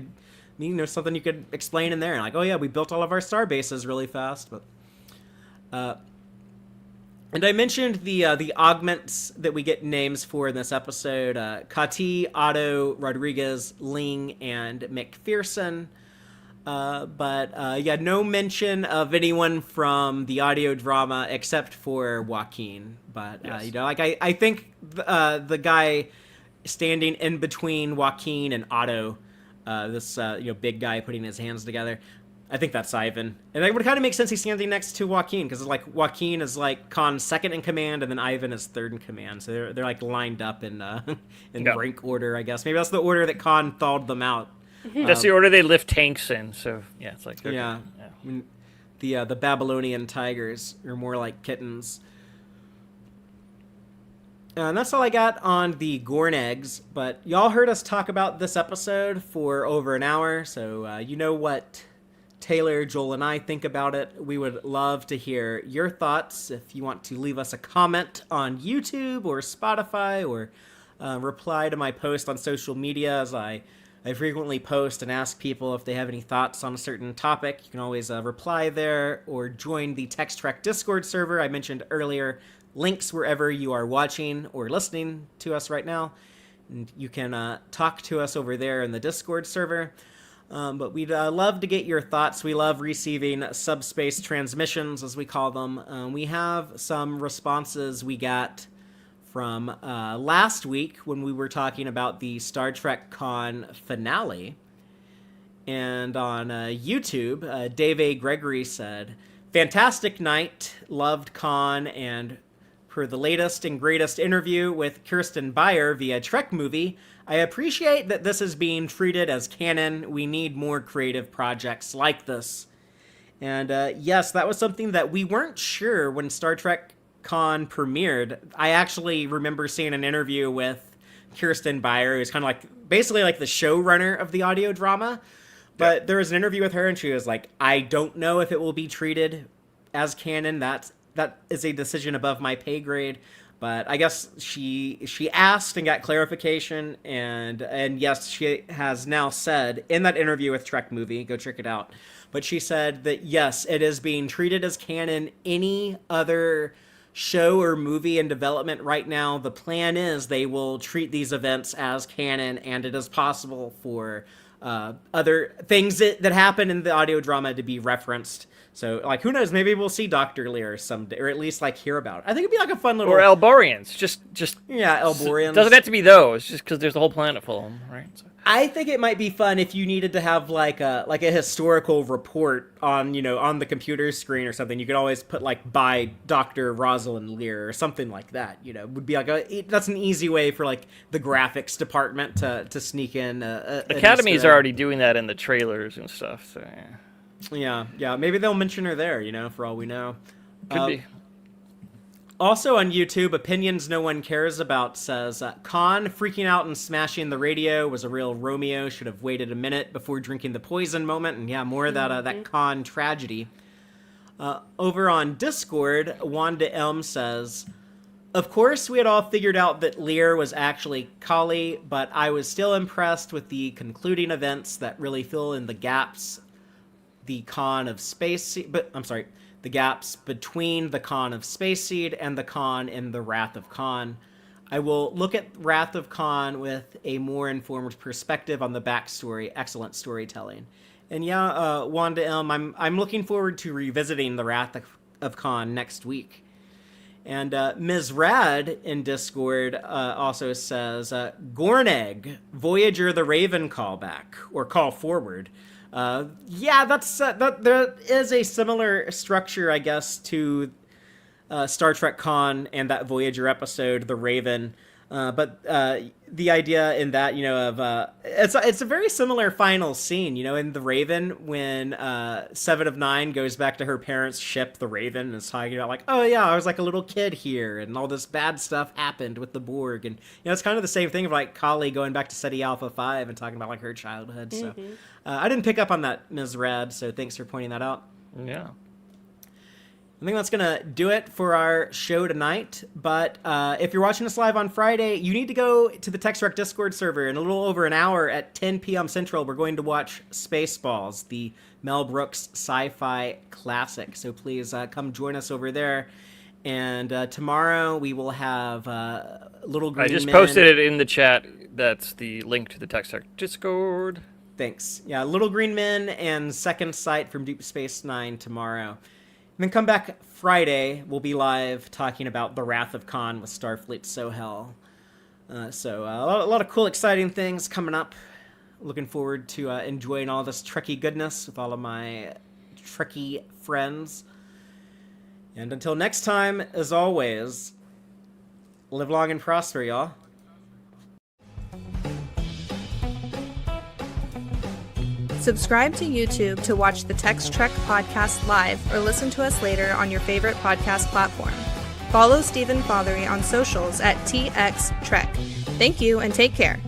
something you could explain in there. Like, oh yeah, we built all of our star bases really fast. But and I mentioned the augments that we get names for in this episode: Kati, Otto, Rodriguez, Ling, and McPherson. But no mention of anyone from the audio drama except for Joaquin. But yes. I think the guy standing in between Joaquin and Otto, this big guy putting his hands together, I think that's Ivan. And it would kind of make sense he's standing next to Joaquin, because like Joaquin is like Khan's second in command, and then Ivan is third in command. So they're like lined up in rank order, I guess. Maybe that's the order that Khan thawed them out. That's the order they lift tanks in. So yeah, it's like yeah. The Babylonian tigers are more like kittens. And that's all I got on the Gorn eggs. But y'all heard us talk about this episode for over an hour, so you know what Taylor, Joel, and I think about it. We would love to hear your thoughts. If you want to leave us a comment on YouTube or Spotify, or reply to my post on social media, as I frequently post and ask people if they have any thoughts on a certain topic. You can always reply there, or join the Tex-Trek Discord server I mentioned earlier. Links wherever you are watching or listening to us right now. And you can talk to us over there in the Discord server. But we'd love to get your thoughts. We love receiving subspace transmissions, as we call them. We have some responses we got from last week when we were talking about the Star Trek KAHN finale. And on YouTube, Dave A. Gregory said, "Fantastic night, loved KAHN, and for the latest and greatest interview with Kirsten Beyer via Trek Movie, I appreciate that this is being treated as canon. We need more creative projects like this." And yes, that was something that we weren't sure when Star Trek KAHN premiered. I actually remember seeing an interview with Kirsten Beyer, who's kind of like basically like the showrunner of the audio drama. But there was an interview with her, and she was like, "I don't know if it will be treated as canon. That is a decision above my pay grade." But I guess she asked and got clarification, and yes, she has now said in that interview with Trek Movie, go check it out, but she said that yes, it is being treated as canon. Any other show or movie in development right now, the plan is they will treat these events as canon, and it is possible for other things that happen in the audio drama to be referenced. So, like, who knows? Maybe we'll see Dr. Lear someday, or at least, like, hear about it. I think it'd be, like, a fun little... Or Elborians. Just yeah, Elborians. Doesn't have to be those, just because there's a whole planet full of them, right? So. I think it might be fun if you needed to have, like a historical report on, on the computer screen or something. You could always put, like, by Dr. Rosalind Lear or something like that, would be, like, that's an easy way for, like, the graphics department to sneak in Academy's already doing that in the trailers and stuff, so, yeah. Yeah. Maybe they'll mention her there, for all we know. Could be. Also on YouTube, Opinions No One Cares About says, "Khan freaking out and smashing the radio was a real Romeo. Should have waited a minute before drinking the poison moment." And yeah, more of that Khan tragedy. Over on Discord, Wanda Elm says, "Of course, we had all figured out that Lear was actually Kali, but I was still impressed with the concluding events that really fill in the gaps. The gaps between the Khan of Space Seed and the Khan in the Wrath of Khan. I will look at Wrath of Khan with a more informed perspective on the backstory. Excellent storytelling." And yeah, Wanda Elm, I'm looking forward to revisiting the Wrath of Khan next week. And Ms. Rad in Discord also says, "Gornegg, Voyager the Raven callback, or call forward." Yeah, there is a similar structure, I guess, to Star Trek KAHN and that Voyager episode, The Raven. But the idea in that, it's a very similar final scene, in The Raven, when 7 of 9 goes back to her parents' ship, The Raven, and is talking about, like, "Oh yeah, I was like a little kid here, and all this bad stuff happened with the Borg." And, it's kind of the same thing of, like, Kali going back to SETI Alpha 5 and talking about, like, her childhood. So I didn't pick up on that, Ms. Rad, so thanks for pointing that out. Yeah. I think that's going to do it for our show tonight. But if you're watching us live on Friday, you need to go to the Tex-Trek Discord server. In a little over an hour at 10 p.m. Central, we're going to watch Spaceballs, the Mel Brooks sci-fi classic. So please come join us over there. And tomorrow we will have Little Green Men. I just posted it in the chat. That's the link to the Tex-Trek Discord. Thanks. Yeah, Little Green Men and Second Sight from Deep Space Nine tomorrow. And then come back Friday. We'll be live talking about The Wrath of Khan with Starfleet Sohel. So a lot of cool, exciting things coming up. Looking forward to enjoying all this Trekkie goodness with all of my Trekkie friends. And until next time, as always, live long and prosper, y'all. Subscribe to YouTube to watch the Tex-Trek podcast live or listen to us later on your favorite podcast platform. Follow Stephen Fothery on socials at TXTrek. Thank you and take care.